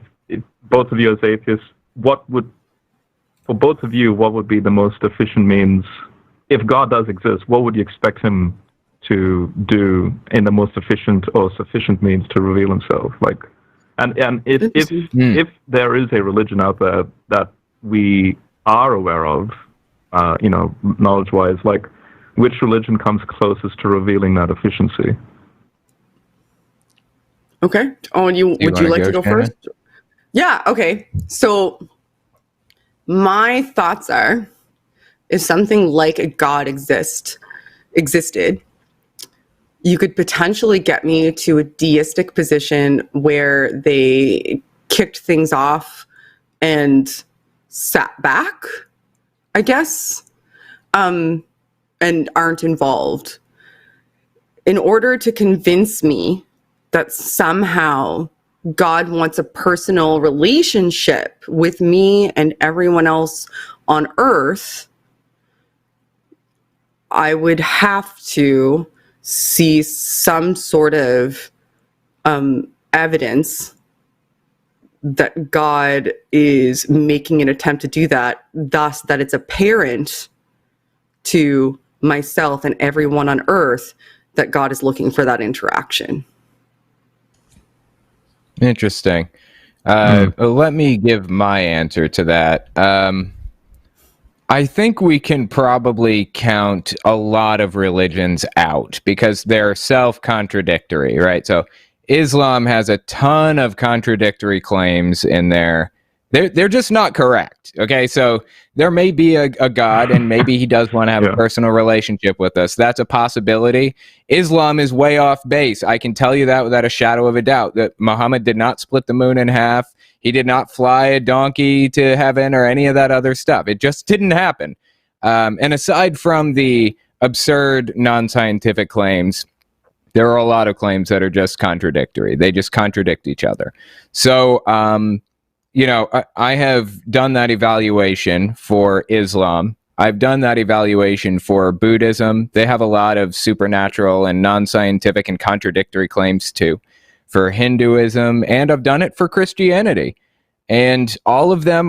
both of you as atheists, for both of you, what would be the most efficient means? If God does exist, what would you expect him to do in the most efficient or sufficient means to reveal himself? Like, and if there is a religion out there that we are aware of, knowledge-wise, like, which religion comes closest to revealing that efficiency? Okay. Oh, and would you like to go first? Yeah. Okay. So my thoughts are, if something like a God existed, you could potentially get me to a deistic position where they kicked things off and sat back, I guess, and aren't involved. In order to convince me that somehow God wants a personal relationship with me and everyone else on earth, I would have to see some sort of evidence that God is making an attempt to do that, thus that it's apparent to myself and everyone on earth that God is looking for that interaction. Interesting. Let me give my answer to that. I think we can probably count a lot of religions out because they're self-contradictory, right? So Islam has a ton of contradictory claims in there. They're just not correct, okay? So there may be a God, and maybe he does want to have a personal relationship with us. That's a possibility. Islam is way off base. I can tell you that without a shadow of a doubt, that Muhammad did not split the moon in half. He did not fly a donkey to heaven or any of that other stuff. It just didn't happen. And aside from the absurd non-scientific claims, there are a lot of claims that are just contradictory. They just contradict each other. So, you know, I have done that evaluation for Islam. I've done that evaluation for Buddhism. They have a lot of supernatural and non-scientific and contradictory claims too. For Hinduism, and I've done it for Christianity. And all of them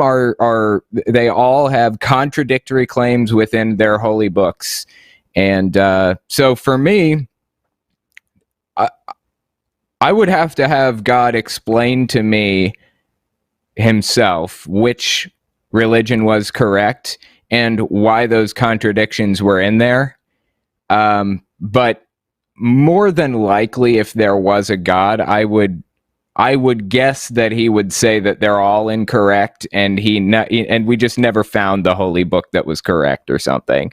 they all have contradictory claims within their holy books. And so for me, I would have to have God explain to me himself which religion was correct and why those contradictions were in there. But more than likely, if there was a God, I would guess that he would say that they're all incorrect, and and we just never found the holy book that was correct or something.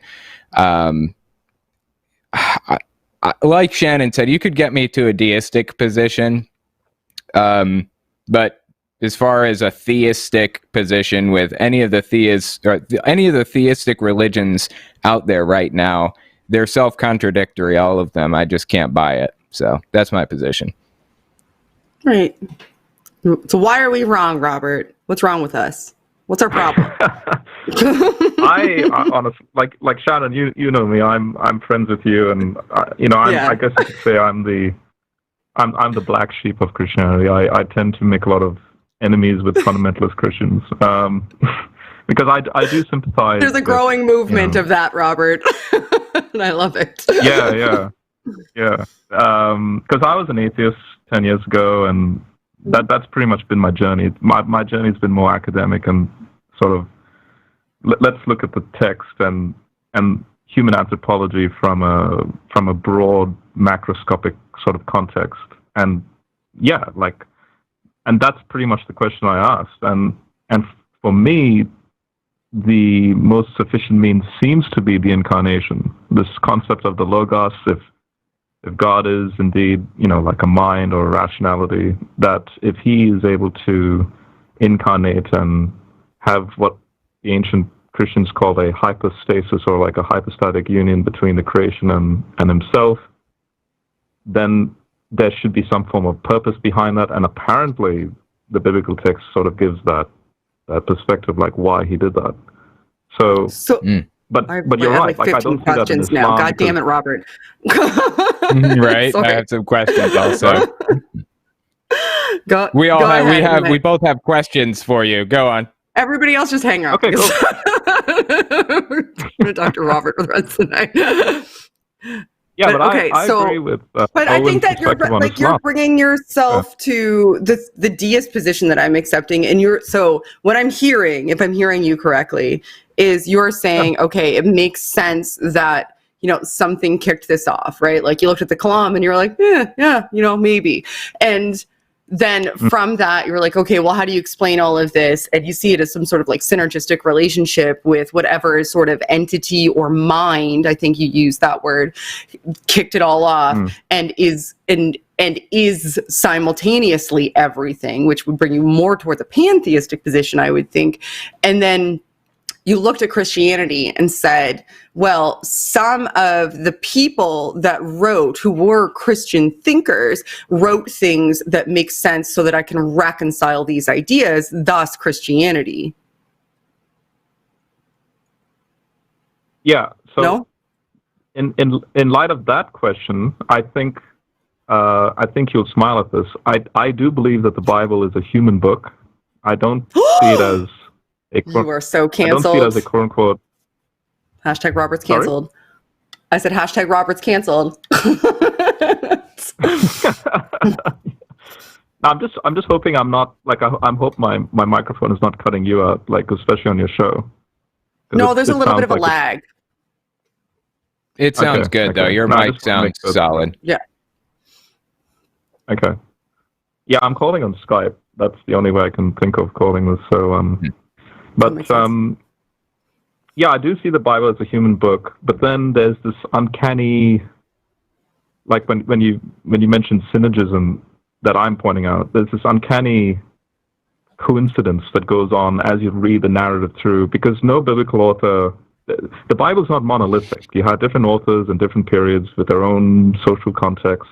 Like Shannon said, you could get me to a deistic position, but as far as a theistic position with any of the theistic religions out there right now, they're self-contradictory, all of them. I just can't buy it. So that's my position. Right. So why are we wrong, Robert? What's wrong with us? What's our problem? I honestly, like Shannon, you know me. I'm friends with you, and I guess you could say I'm the black sheep of Christianity. I tend to make a lot of enemies with fundamentalist Christians. Because I do sympathize. There's a growing movement of that, Robert. And I love it. Yeah. Because I was an atheist 10 years ago, and that's pretty much been my journey. My journey's been more academic and sort of let's look at the text and human anthropology from a broad macroscopic sort of context. And and that's pretty much the question I asked. And for me, the most sufficient means seems to be the incarnation. This concept of the Logos, if God is indeed, like a mind or a rationality, that if he is able to incarnate and have what the ancient Christians call a hypostasis, or like a hypostatic union between the creation and himself, then there should be some form of purpose behind that. And apparently the biblical text sort of gives that perspective, like why he did that. But you're right. Like, I don't see that in Islam now. God damn it, Robert. Right. I have some questions also. We both have questions for you. Go on. Everybody else just hang out. Okay, cool. I'm going to talk to Robert for the rest of the night. Yeah, but I agree with. But I think that you're bringing yourself to the deist position that I'm accepting, and so what I'm hearing, if I'm hearing you correctly, is you're saying, okay, it makes sense that something kicked this off, right? Like you looked at the Kalam and you're like, yeah, maybe, and then from that, you're like, okay, well, how do you explain all of this? And you see it as some sort of like synergistic relationship with whatever sort of entity or mind, I think you used that word, kicked it all off and is simultaneously everything, which would bring you more toward the pantheistic position, I would think. And then you looked at Christianity and said, well, some of the people that wrote, who were Christian thinkers, wrote things that make sense so that I can reconcile these ideas, thus Christianity. Yeah. So no? in light of that question, I think you'll smile at this. I do believe that the Bible is a human book. I don't see it as you are so canceled. I don't see it as a quote unquote. Hashtag Robert's canceled. Sorry? I said hashtag Robert's canceled. I'm just hoping I'm not like I'm hope my microphone is not cutting you out, like especially on your show. No, there's a little bit of a lag. It sounds good though. Your mic sounds solid. Yeah. Okay. Yeah, I'm calling on Skype. That's the only way I can think of calling this. So but yeah, I do see the Bible as a human book, but then there's this uncanny, like when you mention synergism that I'm pointing out, there's this uncanny coincidence that goes on as you read the narrative through, because no biblical author, the Bible's not monolithic. You have different authors in different periods with their own social context,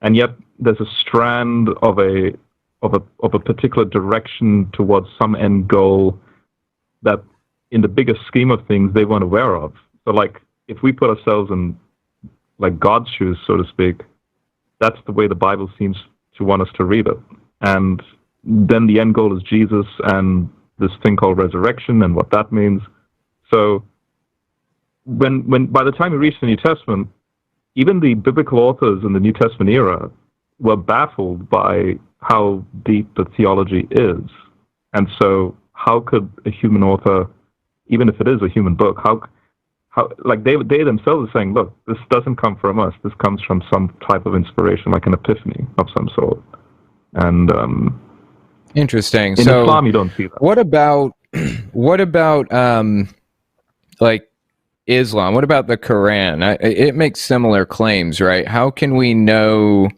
and yet there's a strand of a particular direction towards some end goal that in the bigger scheme of things they weren't aware of. So like if we put ourselves in like God's shoes, so to speak, that's the way the Bible seems to want us to read it. And then the end goal is Jesus and this thing called resurrection and what that means. So when by the time you reach the New Testament, even the biblical authors in the New Testament era were baffled by how deep the theology is. And so how could a human author, even if it is a human book, how like they themselves are saying, look, this doesn't come from us. This comes from some type of inspiration, like an epiphany of some sort. And interesting. In so Islam, you don't see that. What about like Islam? What about the Quran? It makes similar claims, right? How can we know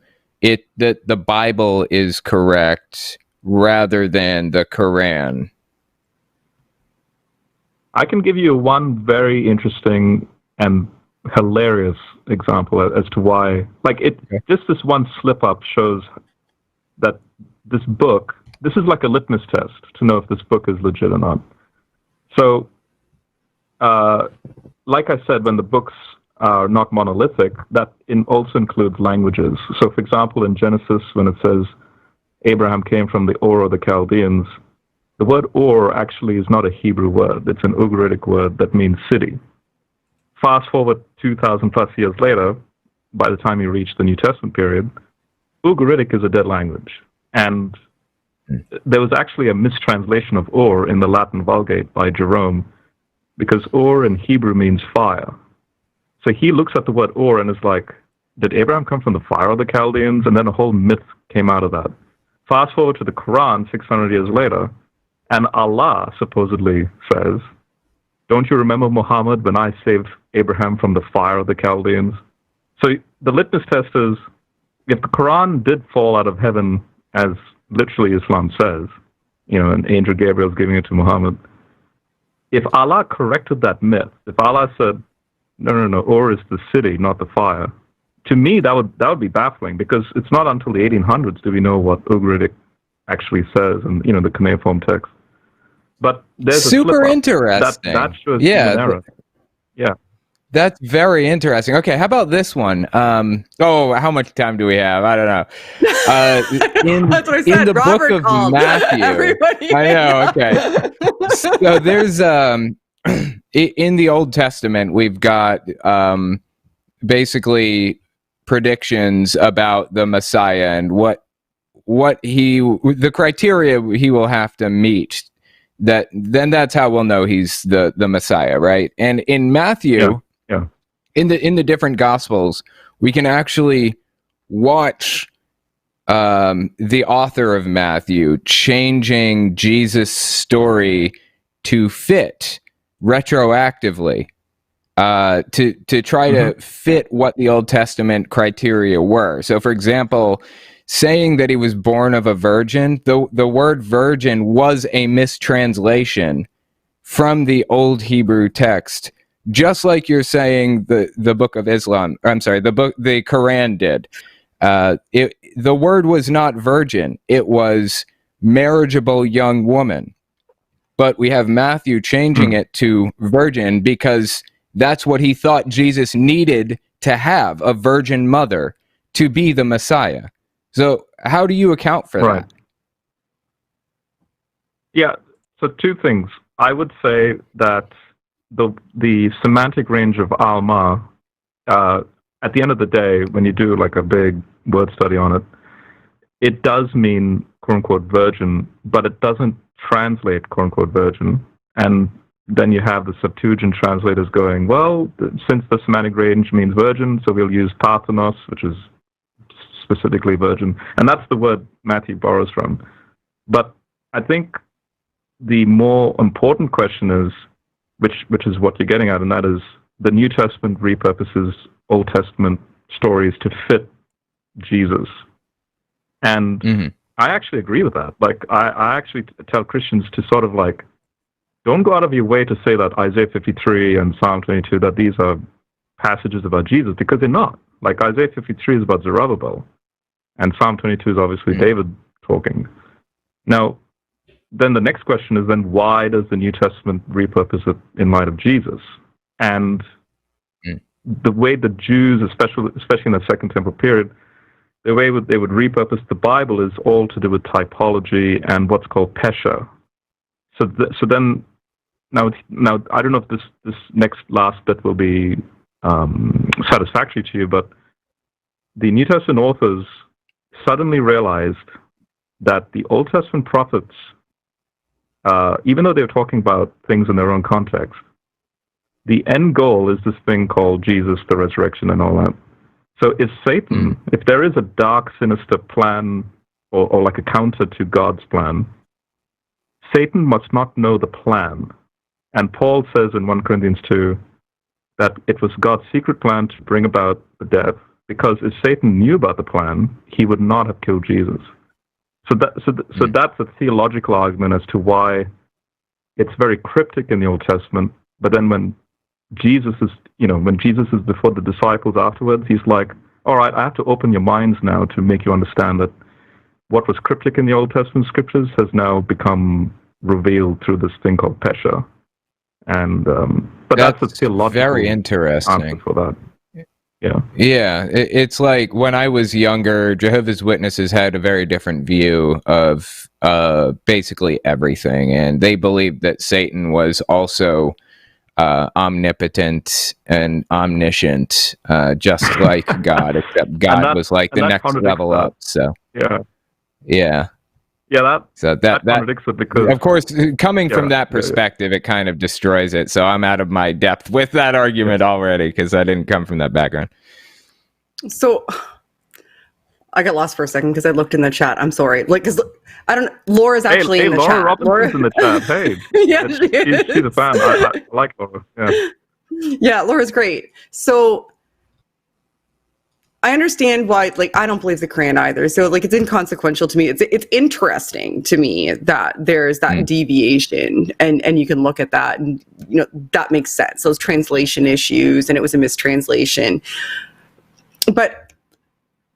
that the Bible is correct rather than the Quran? I can give you one very interesting and hilarious example as to why, like just this one slip up shows that this book, this is like a litmus test to know if this book is legit or not. So, like I said, when the books are not monolithic, that also includes languages. So, for example, in Genesis, when it says Abraham came from the Ur of the Chaldeans, the word Ur actually is not a Hebrew word. It's an Ugaritic word that means city. Fast forward 2,000 plus years later, by the time you reach the New Testament period, Ugaritic is a dead language. And there was actually a mistranslation of Ur in the Latin Vulgate by Jerome, because Ur in Hebrew means fire. So he looks at the word Ur and is like, did Abraham come from the fire of the Chaldeans? And then a whole myth came out of that. Fast forward to the Quran 600 years later, and Allah supposedly says, don't you remember Muhammad when I saved Abraham from the fire of the Chaldeans? So the litmus test is, if the Quran did fall out of heaven, as literally Islam says, an angel Gabriel's giving it to Muhammad, if Allah corrected that myth, if Allah said, no, Ur is the city, not the fire, to me that would be baffling, because it's not until the 1800s do we know what Ugaritic actually says in the cuneiform text. But there's super interesting. That shows human error. Yeah. That's very interesting. Okay, how about this one? How much time do we have? I don't know. That's what I said. In the Robert book of called. Matthew. I know, okay. So there's in the Old Testament, we've got basically predictions about the Messiah and what the criteria he will have to meet. That's how we'll know he's the Messiah, right? And in Matthew, yeah. In the different Gospels, we can actually watch the author of Matthew changing Jesus' story to fit retroactively, to try to fit what the Old Testament criteria were. So, for example, saying that he was born of a virgin, the word virgin was a mistranslation from the old Hebrew text, just like you're saying the book of Islam, the Quran did. The word was not virgin, it was marriageable young woman. But we have Matthew changing it to virgin because that's what he thought Jesus needed to have, a virgin mother, to be the Messiah. So how do you account for that? Yeah, so two things. I would say that the semantic range of Alma, at the end of the day, when you do like a big word study on it, it does mean quote-unquote virgin, but it doesn't translate quote-unquote virgin. And then you have the Septuagint translators going, well, since the semantic range means virgin, so we'll use Parthenos, which is specifically virgin. And that's the word Matthew borrows from. But I think the more important question is, which is what you're getting at, and that is the New Testament repurposes Old Testament stories to fit Jesus. And I actually agree with that. Like, I actually tell Christians to sort of like, don't go out of your way to say that Isaiah 53 and Psalm 22, that these are passages about Jesus, because they're not. Like, Isaiah 53 is about Zerubbabel, and Psalm 22 is obviously David talking. Now, then the next question is then why does the New Testament repurpose it in light of Jesus? And the way the Jews, especially in the Second Temple period, the way they would repurpose the Bible is all to do with typology and what's called pesha. So then, now I don't know if this next last bit will be satisfactory to you, but the New Testament authors suddenly realized that the Old Testament prophets, even though they're talking about things in their own context, the end goal is this thing called Jesus, the resurrection, and all that. So if Satan, if there is a dark, sinister plan, or like a counter to God's plan, Satan must not know the plan. And Paul says in 1 Corinthians 2 that it was God's secret plan to bring about the death, because if Satan knew about the plan, he would not have killed Jesus. So that's a theological argument as to why it's very cryptic in the Old Testament, but then when Jesus is before the disciples afterwards, he's like, all right, I have to open your minds now to make you understand that what was cryptic in the Old Testament scriptures has now become revealed through this thing called pesha. And but that's a theological very interesting answer for that. Yeah, it's like when I was younger, Jehovah's Witnesses had a very different view of basically everything, and they believed that Satan was also omnipotent and omniscient, just like God, except God was like the next level up. So that contradicts it, because of course, coming from that perspective, it kind of destroys it. So I'm out of my depth with that argument already, because I didn't come from that background. So I got lost for a second because I looked in the chat. I'm sorry. Like, because I don't. Laura's actually in the Laura chat. Robinson's in the chat. Hey, yeah, she's a fan. I like Laura. Yeah, Laura's great. So I understand why. Like, I don't believe the Quran either. So, like, it's inconsequential to me. It's interesting to me that there's that deviation, and you can look at that, and that makes sense. Those translation issues, and it was a mistranslation, but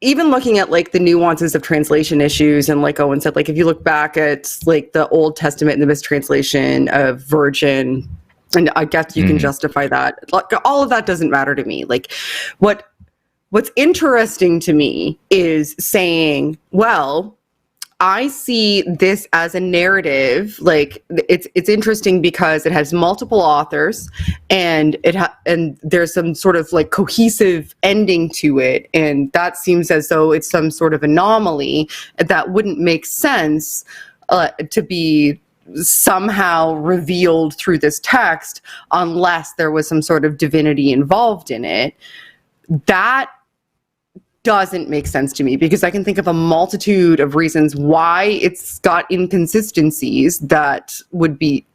even looking at like the nuances of translation issues, and like Owen said, like if you look back at like the Old Testament and the mistranslation of virgin, and I guess you can justify that. Like, all of that doesn't matter to me. Like what's interesting to me is saying, well, I see this as a narrative. Like it's interesting because it has multiple authors, and and there's some sort of like cohesive ending to it, and that seems as though it's some sort of anomaly that wouldn't make sense to be somehow revealed through this text unless there was some sort of divinity involved in it. That doesn't make sense to me, because I can think of a multitude of reasons why it's got inconsistencies that would be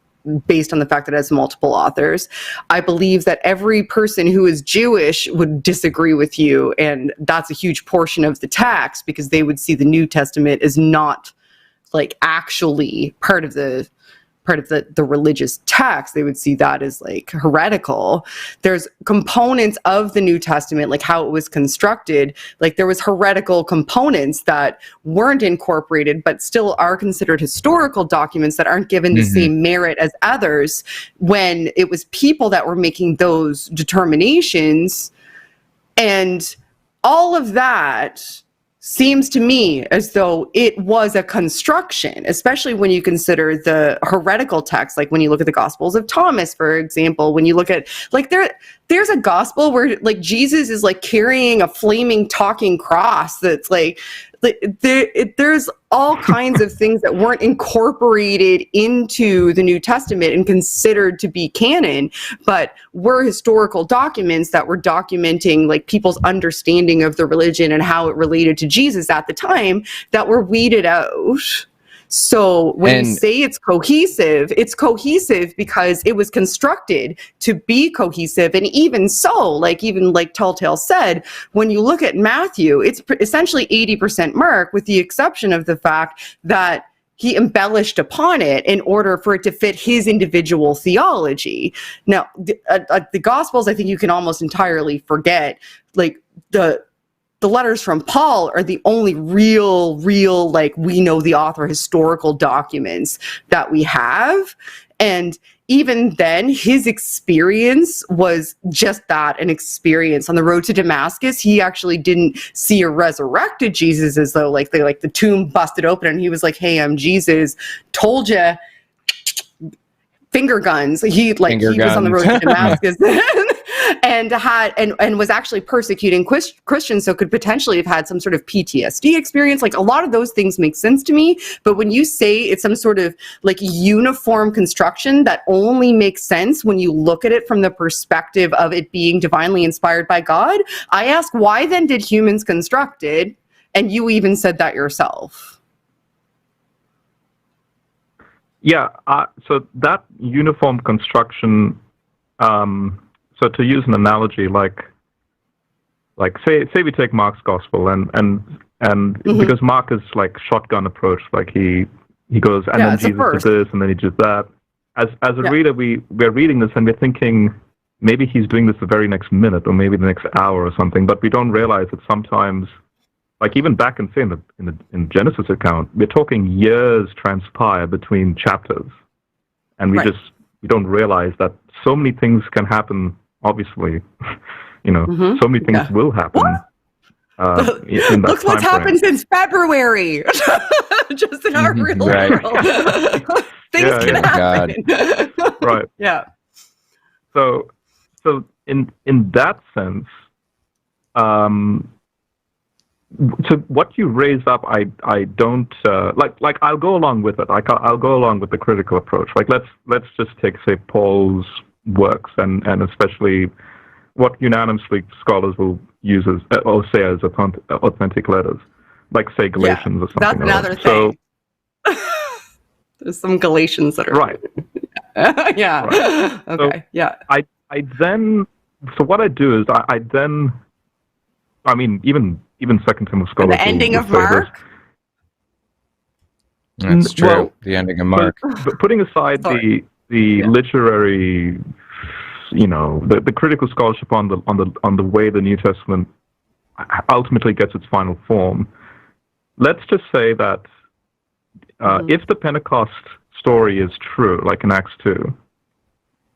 based on the fact that it has multiple authors. I believe that every person who is Jewish would disagree with you, and that's a huge portion of the text, because they would see the New Testament as not like actually part of the religious text. They would see that as like heretical. There's components of the New Testament, like how it was constructed, like there was heretical components that weren't incorporated but still are considered historical documents that aren't given the same merit as others, when it was people that were making those determinations. And all of that seems to me as though it was a construction, especially when you consider the heretical text. Like when you look at the Gospels of Thomas, for example, when you look at like there's a gospel where like Jesus is like carrying a flaming talking cross that's like there's all kinds of things that weren't incorporated into the New Testament and considered to be canon, but were historical documents that were documenting like people's understanding of the religion and how it related to Jesus at the time, that were weeded out. So when you say it's cohesive because it was constructed to be cohesive. And even so, like TellTale said, when you look at Matthew, it's essentially 80% Mark, with the exception of the fact that he embellished upon it in order for it to fit his individual theology. Now, the Gospels, I think you can almost entirely forget. Like the letters from Paul are the only real, like, we know the author historical documents that we have. And even then, his experience was just that, an experience. On the road to Damascus, he actually didn't see a resurrected Jesus as though like the tomb busted open and he was like, hey, I'm Jesus. Told you. Finger guns. He was on the road to Damascus and was actually persecuting Christians, so could potentially have had some sort of PTSD experience. Like, a lot of those things make sense to me, but when you say it's some sort of like uniform construction that only makes sense when you look at it from the perspective of it being divinely inspired by God, I ask, why then did humans construct it? And you even said that yourself. Yeah, so that uniform construction, so to use an analogy, like say we take Mark's gospel and because Mark is like shotgun approach, like he goes and then Jesus did this and then he did that. As a reader, we're reading this and we're thinking maybe he's doing this the very next minute or maybe the next hour or something, but we don't realize that sometimes, like even back in, say, in Genesis account, we're talking years transpire between chapters, and we don't realize that so many things can happen. Obviously, so many things will happen. In that look what's happened since February, just in our real world. Things can happen. Right. Yeah. So in that sense, so what you raise up, I don't like. I'll go along with it. I'll go along with the critical approach. Like let's just take, say, Paul's works and especially what unanimously scholars will use as or say as authentic letters, like say Galatians or something. That's another thing. So, there's some Galatians that are right. Yeah. Right. Okay. So yeah. I then so what I do is I then, I mean, even Second Timothy scholars. The ending of Mark. That's true. Well, the ending of Mark. But putting aside the literary, the critical scholarship on the way the New Testament ultimately gets its final form, let's just say that if the Pentecost story is true, like in Acts 2,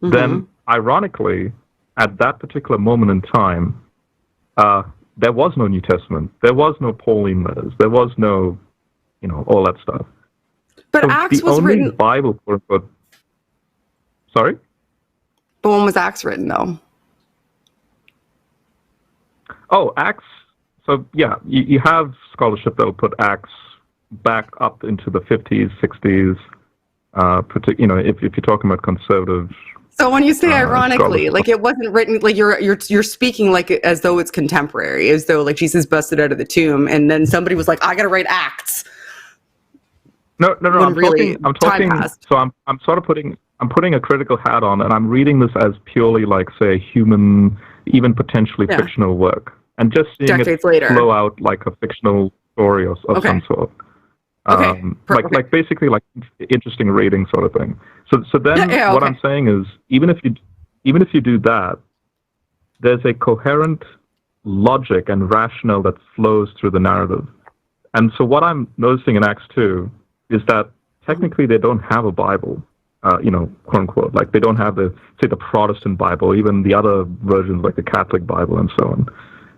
then ironically, at that particular moment in time, there was no New Testament. There was no Pauline letters. There was no, all that stuff. But so Acts was written. The only Bible, quote unquote. Sorry? But when was Acts written, though? Oh, Acts. So, yeah, you have scholarship that will put Acts back up into the 50s, 60s. If you're talking about conservative So when you say ironically, scholars. like it wasn't written, like you're speaking like as though it's contemporary, as though like Jesus busted out of the tomb, and then somebody was like, I got to write Acts. No. I'm really talking. time passed. So I'm sort of putting a critical hat on, and I'm reading this as purely like, say, human, even potentially fictional work, and just seeing Decades it later. flow out like a fictional story of some sort. Like basically like interesting reading sort of thing. So then what I'm saying is, even if you do that, there's a coherent logic and rationale that flows through the narrative. And so what I'm noticing in Acts 2 is that technically they don't have a Bible, quote unquote. Like they don't have the Protestant Bible, even the other versions like the Catholic Bible and so on.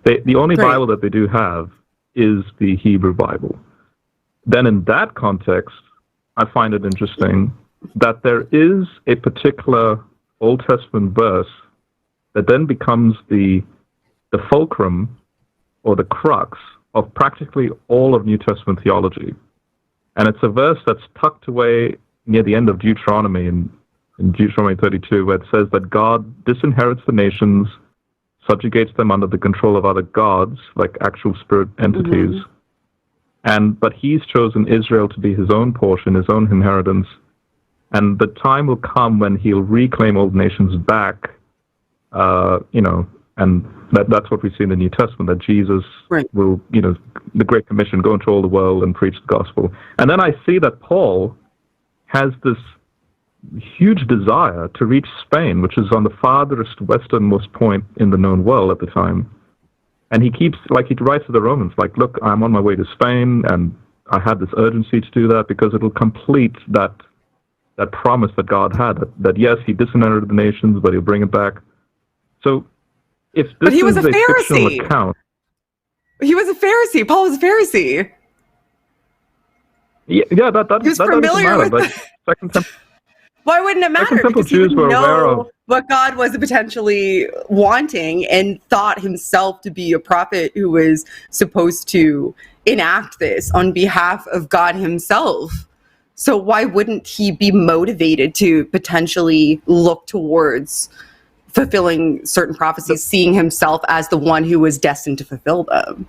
The only Bible that they do have is the Hebrew Bible. Then in that context, I find it interesting that there is a particular Old Testament verse that then becomes the fulcrum or the crux of practically all of New Testament theology. And it's a verse that's tucked away near the end of Deuteronomy in Deuteronomy 32, where it says that God disinherits the nations, subjugates them under the control of other gods, like actual spirit entities. But he's chosen Israel to be his own portion, his own inheritance. And the time will come when he'll reclaim all the nations back, and that's what we see in the New Testament, that Jesus will, the Great Commission, go into all the world and preach the gospel. And then I see that Paul has this huge desire to reach Spain, which is on the farthest westernmost point in the known world at the time. And he keeps, like, he writes to the Romans, like, look, I'm on my way to Spain, and I have this urgency to do that because it'll complete that promise that God had, that yes, he disinherited the nations, but he'll bring it back. So if this is a fictional account... He was a Pharisee. Paul was a Pharisee. Yeah, that he was familiar with Why wouldn't it matter? Because he would know what God was potentially wanting and thought himself to be a prophet who was supposed to enact this on behalf of God himself. So why wouldn't he be motivated to potentially look towards fulfilling certain prophecies, seeing himself as the one who was destined to fulfill them?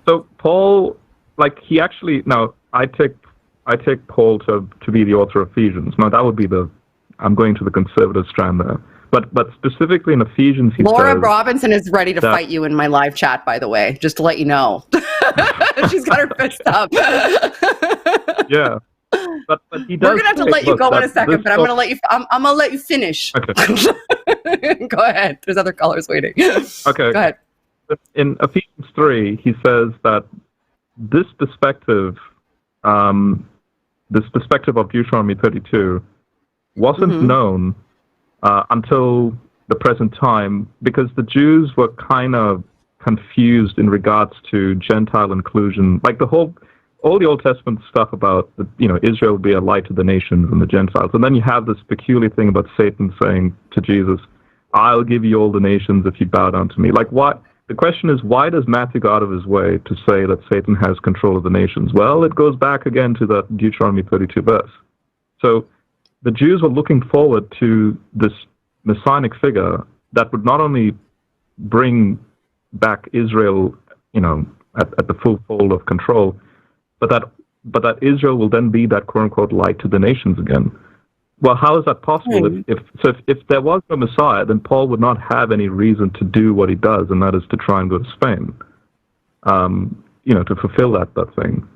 So Paul, like, he actually, now I take Paul to be the author of Ephesians. Now that would be I'm going to the conservative strand there. But specifically in Ephesians, he Laura says... Robinson is ready to fight you in my live chat, by the way, just to let you know. She's got her fist up. Yeah. But he does... We're going to have to let you go in a second, but I'm going to let you finish. Okay. Go ahead. There's other callers waiting. Okay. Go ahead. In Ephesians 3, he says that this perspective of Deuteronomy 32 wasn't known until the present time, because the Jews were kind of confused in regards to Gentile inclusion. Like all the Old Testament stuff about Israel will be a light to the nations and the Gentiles, and then you have this peculiar thing about Satan saying to Jesus, "I'll give you all the nations if you bow down to me." Like, what? The question is, why does Matthew go out of his way to say that Satan has control of the nations? Well, it goes back again to that Deuteronomy 32 verse. So the Jews were looking forward to this messianic figure that would not only bring back Israel, at the full fold of control, but that Israel will then be that quote-unquote light to the nations again. Well, how is that possible? If there was no Messiah, then Paul would not have any reason to do what he does, and that is to try and go to Spain, to fulfill that thing.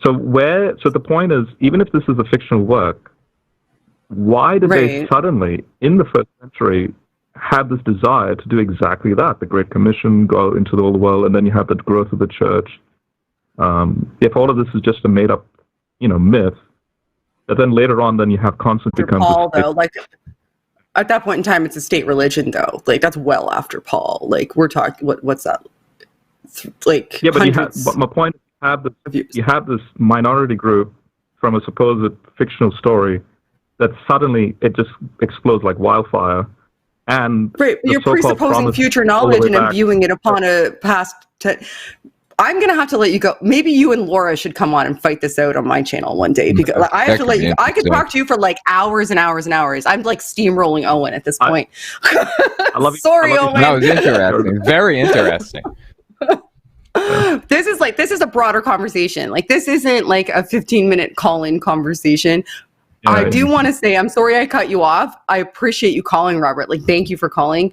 So the point is, even if this is a fictional work, why did they suddenly, in the first century, have this desire to do exactly that? The Great Commission, go into all the world, and then you have the growth of the church. If all of this is just a made-up, myth, but then later on, then you have constant becomes... Paul, though, like, at that point in time, it's a state religion, though. Like, that's well after Paul. Like, we're talking, what's that? Like, yeah, but my point is, you have this minority group from a supposed fictional story that suddenly it just explodes like wildfire. And you're presupposing future knowledge and imbuing it upon a past... I'm going to have to let you go. Maybe you and Laura should come on and fight this out on my channel one day, because I have to let you, I could talk to you for like hours and hours and hours. I'm like steamrolling Owen at this point. I love you. Sorry, I love Owen. That was interesting. Very interesting. This is a broader conversation. Like, this isn't like a 15-minute call-in conversation. Yeah, I do want to say, I'm sorry I cut you off. I appreciate you calling, Robert. Like, thank you for calling.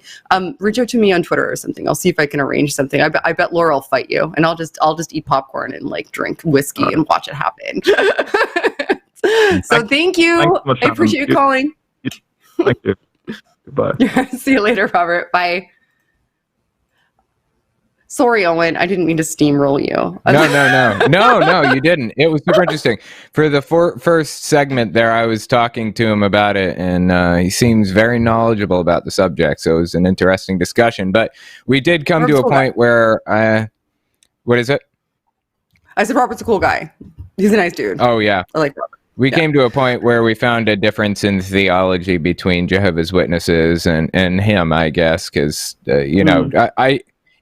Reach out to me on Twitter or something. I'll see if I can arrange something. I bet Laura will fight you, and I'll just eat popcorn and like drink whiskey and watch it happen. So thank you. Thanks so much, I appreciate you calling. Thank you. Goodbye. See you later, Robert. Bye. Sorry, Owen. I didn't mean to steamroll you. No, you didn't. It was super interesting. For the first segment there, I was talking to him about it, and he seems very knowledgeable about the subject, so it was an interesting discussion. But we did come to a point where, what is it? I said Robert's a cool guy. He's a nice dude. Oh, yeah. I like Robert. We came to a point where we found a difference in theology between Jehovah's Witnesses and him, I guess, because,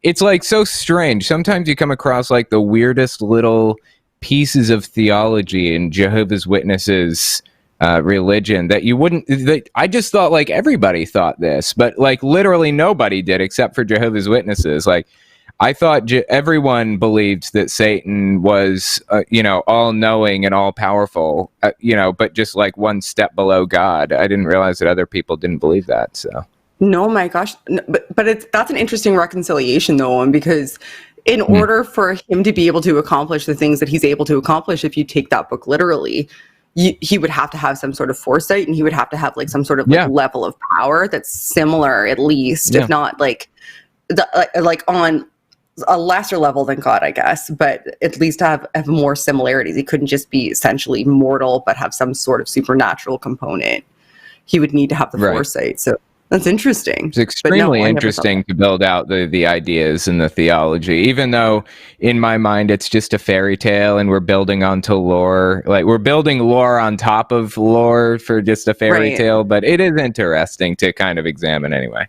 it's like so strange. Sometimes you come across like the weirdest little pieces of theology in Jehovah's Witnesses religion that you wouldn't. I just thought like everybody thought this, but like literally nobody did except for Jehovah's Witnesses. Like I thought everyone believed that Satan was, all knowing and all powerful, but just like one step below God. I didn't realize that other people didn't believe that. So. No, my gosh. But that's an interesting reconciliation though, because in order for him to be able to accomplish the things that he's able to accomplish, if you take that book literally, he would have to have some sort of foresight, and he would have to have like some sort of level of power that's similar, at least, if not like on a lesser level than God, I guess, but at least have more similarities. He couldn't just be essentially mortal, but have some sort of supernatural component. He would need to have the foresight. So that's interesting. It's extremely interesting to build out the ideas and the theology, even though in my mind it's just a fairy tale and we're building onto lore. Like we're building lore on top of lore for just a fairy tale, but it is interesting to kind of examine anyway.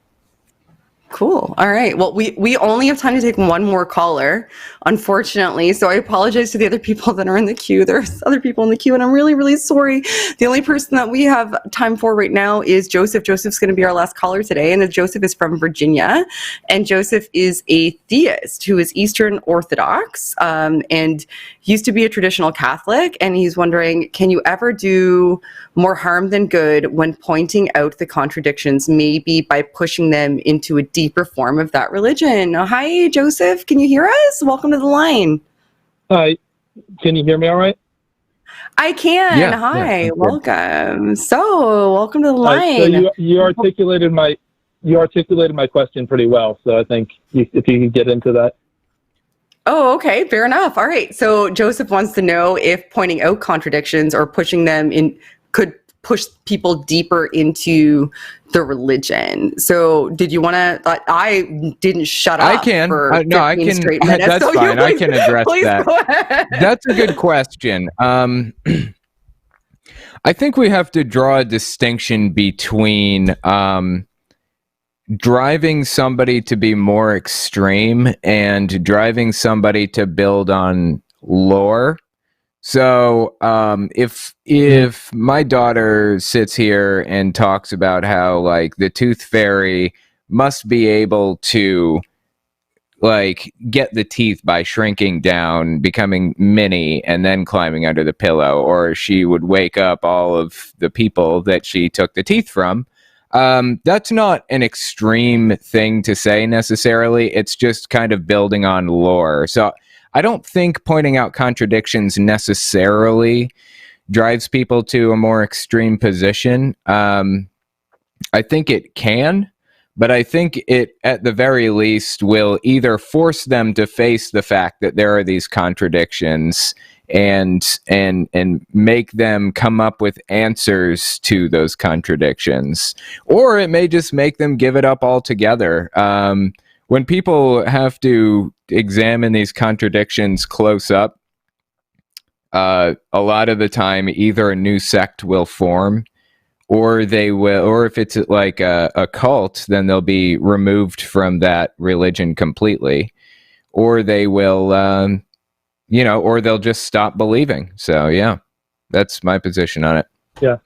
Cool. All right. Well, we only have time to take one more caller, unfortunately. So I apologize to the other people that are in the queue. There's other people in the queue, and I'm really, really sorry. The only person that we have time for right now is Joseph. Joseph's going to be our last caller today, and Joseph is from Virginia. And Joseph is a theist who is Eastern Orthodox, and he used to be a traditional Catholic. And he's wondering, can you ever do more harm than good when pointing out the contradictions, maybe by pushing them into a deeper form of that religion? Hi, Joseph. Can you hear us? Welcome to the line. Hi. Can you hear me all right? I can. Yeah, Hi. yeah, Welcome. So, welcome to the line. So you articulated my question pretty well. So I think if you can get into that. Oh, okay. Fair enough. All right. So Joseph wants to know if pointing out contradictions or pushing them in could push people deeper into the religion. So did you want to, I didn't shut up. I can. No, I can. That's so fine. I can address that. That's a good question. I think we have to draw a distinction between driving somebody to be more extreme and driving somebody to build on lore. So if my daughter sits here and talks about how like the tooth fairy must be able to like get the teeth by shrinking down, becoming mini, and then climbing under the pillow, or she would wake up all of the people that she took the teeth from, that's not an extreme thing to say necessarily. It's just kind of building on lore. So I don't think pointing out contradictions necessarily drives people to a more extreme position. I think it can, but I think it, at the very least, will either force them to face the fact that there are these contradictions and make them come up with answers to those contradictions, or it may just make them give it up altogether. When people have to examine these contradictions close up, a lot of the time either a new sect will form, or they will, or if it's like a cult, then they'll be removed from that religion completely. or they will, or they'll just stop believing. So yeah, that's my position on it. Yeah.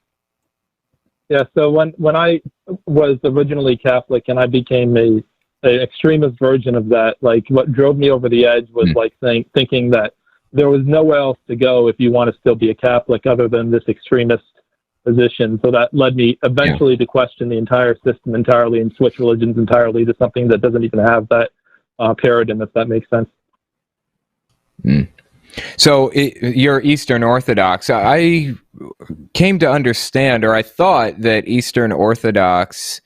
Yeah. So when I was originally Catholic and I became a extremist version of that, like what drove me over the edge was like thinking that there was nowhere else to go if you want to still be a Catholic other than this extremist position. So that led me eventually to question the entire system entirely and switch religions entirely to something that doesn't even have that paradigm, if that makes sense. So you're Eastern Orthodox. I came to understand, or I thought that Eastern Orthodox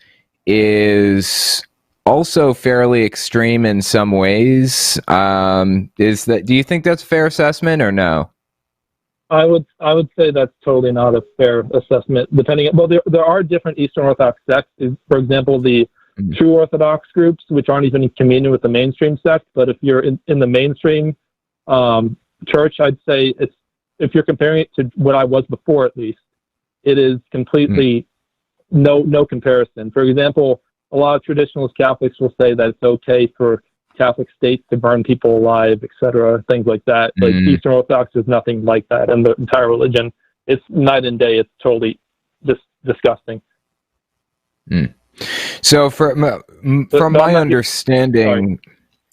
is also fairly extreme in some ways. Do you think that's a fair assessment or no? I would say that's totally not a fair assessment. There are different Eastern Orthodox sects. For example, the true Orthodox groups, which aren't even in communion with the mainstream sect. But if you're in the mainstream church, I'd say if you're comparing it to what I was before, at least, it is completely no comparison. For example, a lot of traditionalist Catholics will say that it's okay for Catholic states to burn people alive, etc., things like that. But Eastern Orthodox is nothing like that, and the entire religion, it's night and day. It's totally disgusting. So from my understanding,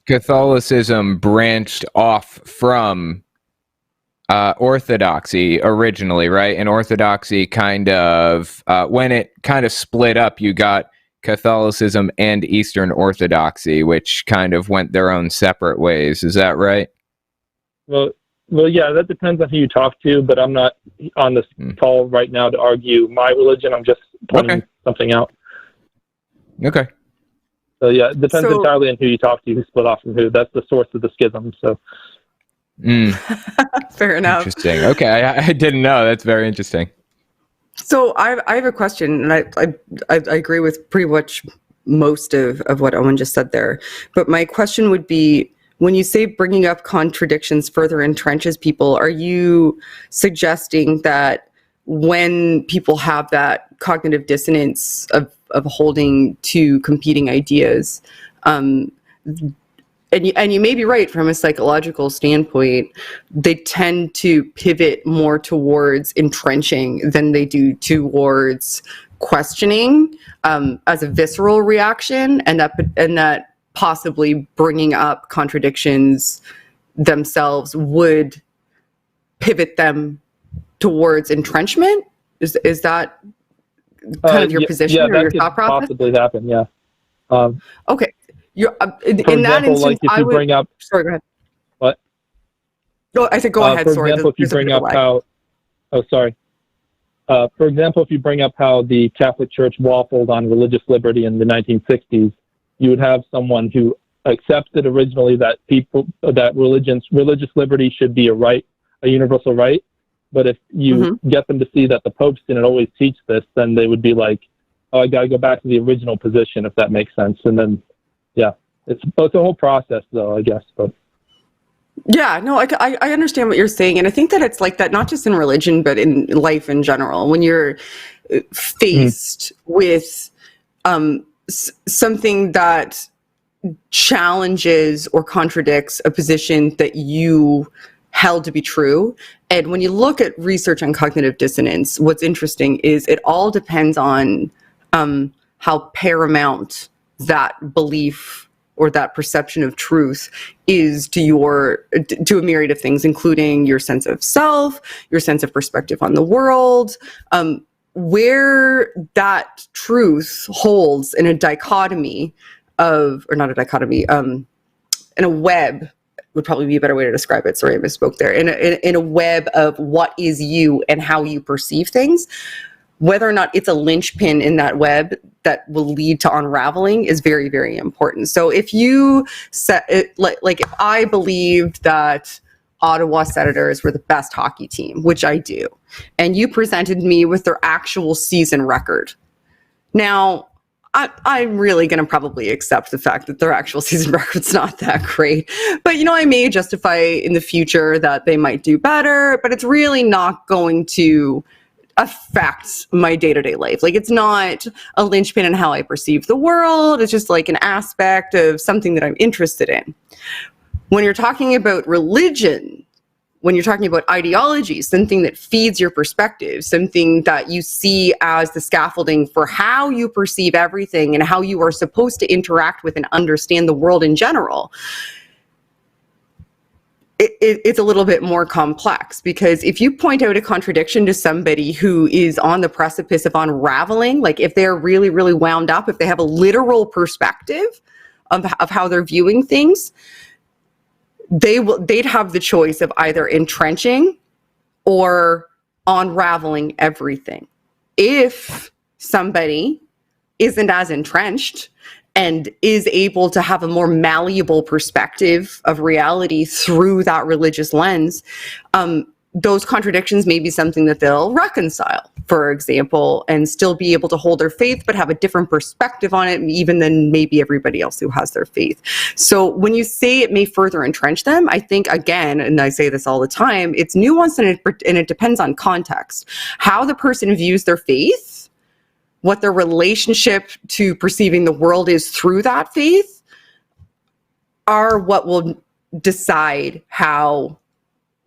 Catholicism branched off from Orthodoxy originally, right? And Orthodoxy kind of, when it kind of split up, you got Catholicism and Eastern Orthodoxy, which kind of went their own separate ways. Is that right? Well, yeah, that depends on who you talk to, but I'm not on this call right now to argue my religion. I'm just pointing something out. Okay. So yeah, it depends entirely on who you talk to, who split off from who. That's the source of the schism. So. Fair enough. Interesting. Okay, I didn't know. That's very interesting. So I have a question, and I agree with pretty much most of what Owen just said there. But my question would be, when you say bringing up contradictions further entrenches people, are you suggesting that when people have that cognitive dissonance of holding two competing ideas, and you may be right from a psychological standpoint, they tend to pivot more towards entrenching than they do towards questioning as a visceral reaction, and that possibly bringing up contradictions themselves would pivot them towards entrenchment? Is that kind of your position or your thought process? Possibly happen, yeah. Okay. In that instance, like if you bring up... Sorry, go ahead. What? No, I said go ahead, sorry. For example, if you bring up how... Oh, sorry. For example, if you bring up how the Catholic Church waffled on religious liberty in the 1960s, you would have someone who accepted originally that religious liberty should be a universal right. But if you get them to see that the popes didn't always teach this, then they would be like, oh, I got to go back to the original position, if that makes sense. And then, yeah, it's a whole process, though, I guess. But yeah, no, I understand what you're saying. And I think that it's like that, not just in religion, but in life in general. When you're faced with something that challenges or contradicts a position that you held to be true. And when you look at research on cognitive dissonance, what's interesting is it all depends on how paramount that belief or that perception of truth is to a myriad of things, including your sense of self, your sense of perspective on the world, where that truth holds in a dichotomy of, or not a dichotomy, in a web would probably be a better way to describe it. Sorry, I misspoke there. In a web of what is you and how you perceive things, whether or not it's a linchpin in that web that will lead to unraveling is very, very important. So if you set it, like if I believed that Ottawa Senators were the best hockey team, which I do, and you presented me with their actual season record, now I'm really going to probably accept the fact that their actual season record's not that great. But, I may justify in the future that they might do better, but it's really not going to affect my day-to-day life. Like, it's not a linchpin in how I perceive the world. It's just like an aspect of something that I'm interested in. When you're talking about religion, when you're talking about ideology, something that feeds your perspective, something that you see as the scaffolding for how you perceive everything and how you are supposed to interact with and understand the world in general, it's a little bit more complex, because if you point out a contradiction to somebody who is on the precipice of unraveling, like if they're really, really wound up, if they have a literal perspective of how they're viewing things, they'd have the choice of either entrenching or unraveling everything. If somebody isn't as entrenched and is able to have a more malleable perspective of reality through that religious lens, those contradictions may be something that they'll reconcile, for example, and still be able to hold their faith, but have a different perspective on it, even than maybe everybody else who has their faith. So when you say it may further entrench them, I think, again, and I say this all the time, it's nuanced and it depends on context. How the person views their faith, what their relationship to perceiving the world is through that faith, are what will decide how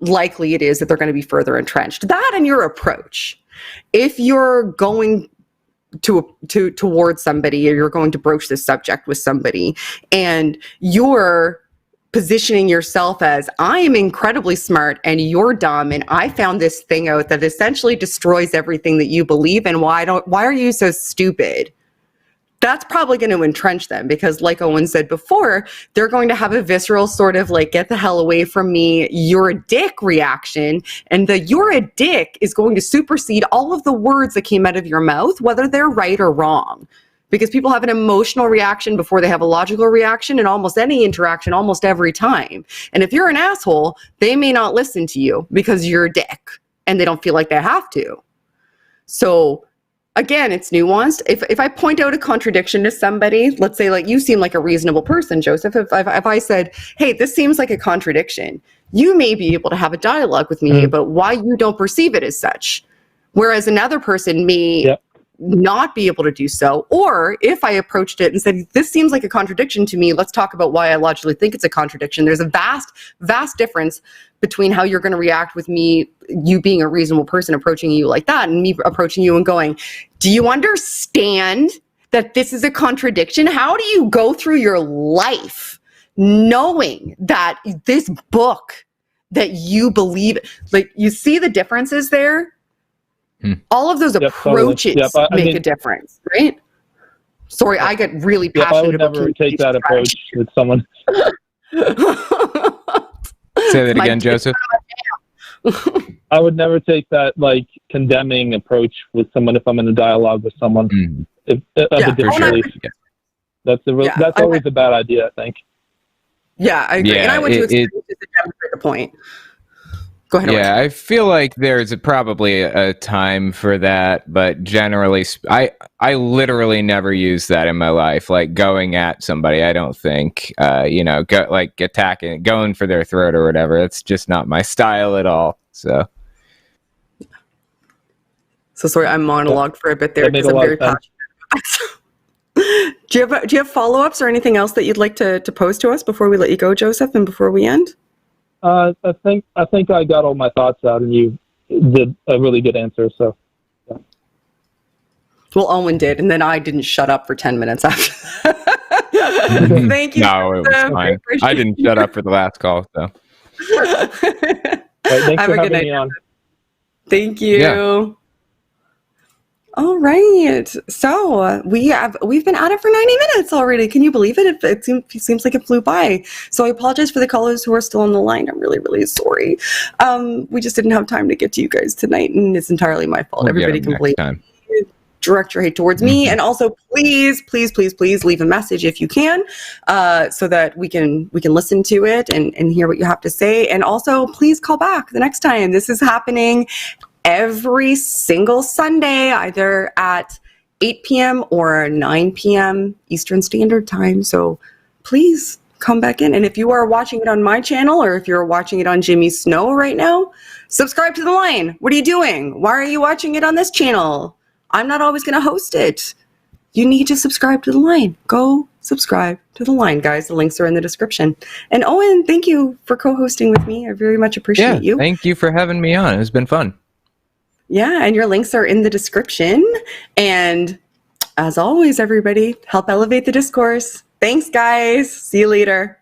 likely it is that they're going to be further entrenched. That and your approach. If you're going towards somebody, or you're going to broach this subject with somebody, and you're positioning yourself as, I am incredibly smart and you're dumb, and I found this thing out that essentially destroys everything that you believe, and why are you so stupid? That's probably going to entrench them, because like Owen said before, they're going to have a visceral sort of like, get the hell away from me, you're a dick reaction. And the you're a dick is going to supersede all of the words that came out of your mouth, whether they're right or wrong. Because people have an emotional reaction before they have a logical reaction in almost any interaction, almost every time. And if you're an asshole, they may not listen to you because you're a dick and they don't feel like they have to. So again, it's nuanced. If I point out a contradiction to somebody, let's say like you seem like a reasonable person, Joseph, if I said, hey, this seems like a contradiction, you may be able to have a dialogue with me about why you don't perceive it as such. Whereas another person may not be able to do so. Or if I approached it and said, this seems like a contradiction to me, let's talk about why I logically think it's a contradiction. There's a vast difference between how you're going to react with me, you being a reasonable person approaching you like that, and me approaching you and going, do you understand that this is a contradiction? How do you go through your life knowing that this book that you believe, like, you see the differences there? All of those approaches make a difference, right? Sorry, I get really passionate. I would never take that approach with someone. Say that again, Joseph. I would never take that like condemning approach with someone if I'm in a dialogue with someone of a different belief. That's always a bad idea, I think. Yeah, I agree. And I went to experiences to demonstrate the point. Go ahead. Yeah, I feel like there's probably a time for that, but generally, I literally never use that in my life. Like going at somebody, I don't think, like attacking, going for their throat or whatever. It's just not my style at all. So sorry, I monologued for a bit there because I'm very passionate. Do you have follow-ups or anything else that you'd like to pose to us before we let you go, Joseph, and before we end? I think I got all my thoughts out, and you did a really good answer. So, yeah. Well, Owen did, and then I didn't shut up for 10 minutes after that. Thank you. No, it was fine. I didn't shut up for the last call. So, thanks for having me on. Thank you. Yeah. All right. So we've been at it for 90 minutes already. Can you believe it? It seems like it flew by. So I apologize for the callers who are still on the line. I'm really, really sorry. We just didn't have time to get to you guys tonight, and it's entirely my fault. Everybody can blame me. Direct your hate towards me. And also please leave a message if you can, so that we can listen to it and hear what you have to say. And also please call back the next time. This is happening every single Sunday, either at 8 p.m. or 9 p.m. Eastern Standard Time. So please come back in. And if you are watching it on my channel, or if you're watching it on Jimmy Snow right now, subscribe to the line. What are you doing? Why are you watching it on this channel? I'm not always going to host it. You need to subscribe to the line. Go subscribe to the line, guys. The links are in the description. And Owen, thank you for co-hosting with me. I very much appreciate you. Thank you for having me on. It's been fun. Yeah, and your links are in the description. And as always, everybody, help elevate the discourse. Thanks, guys. See you later.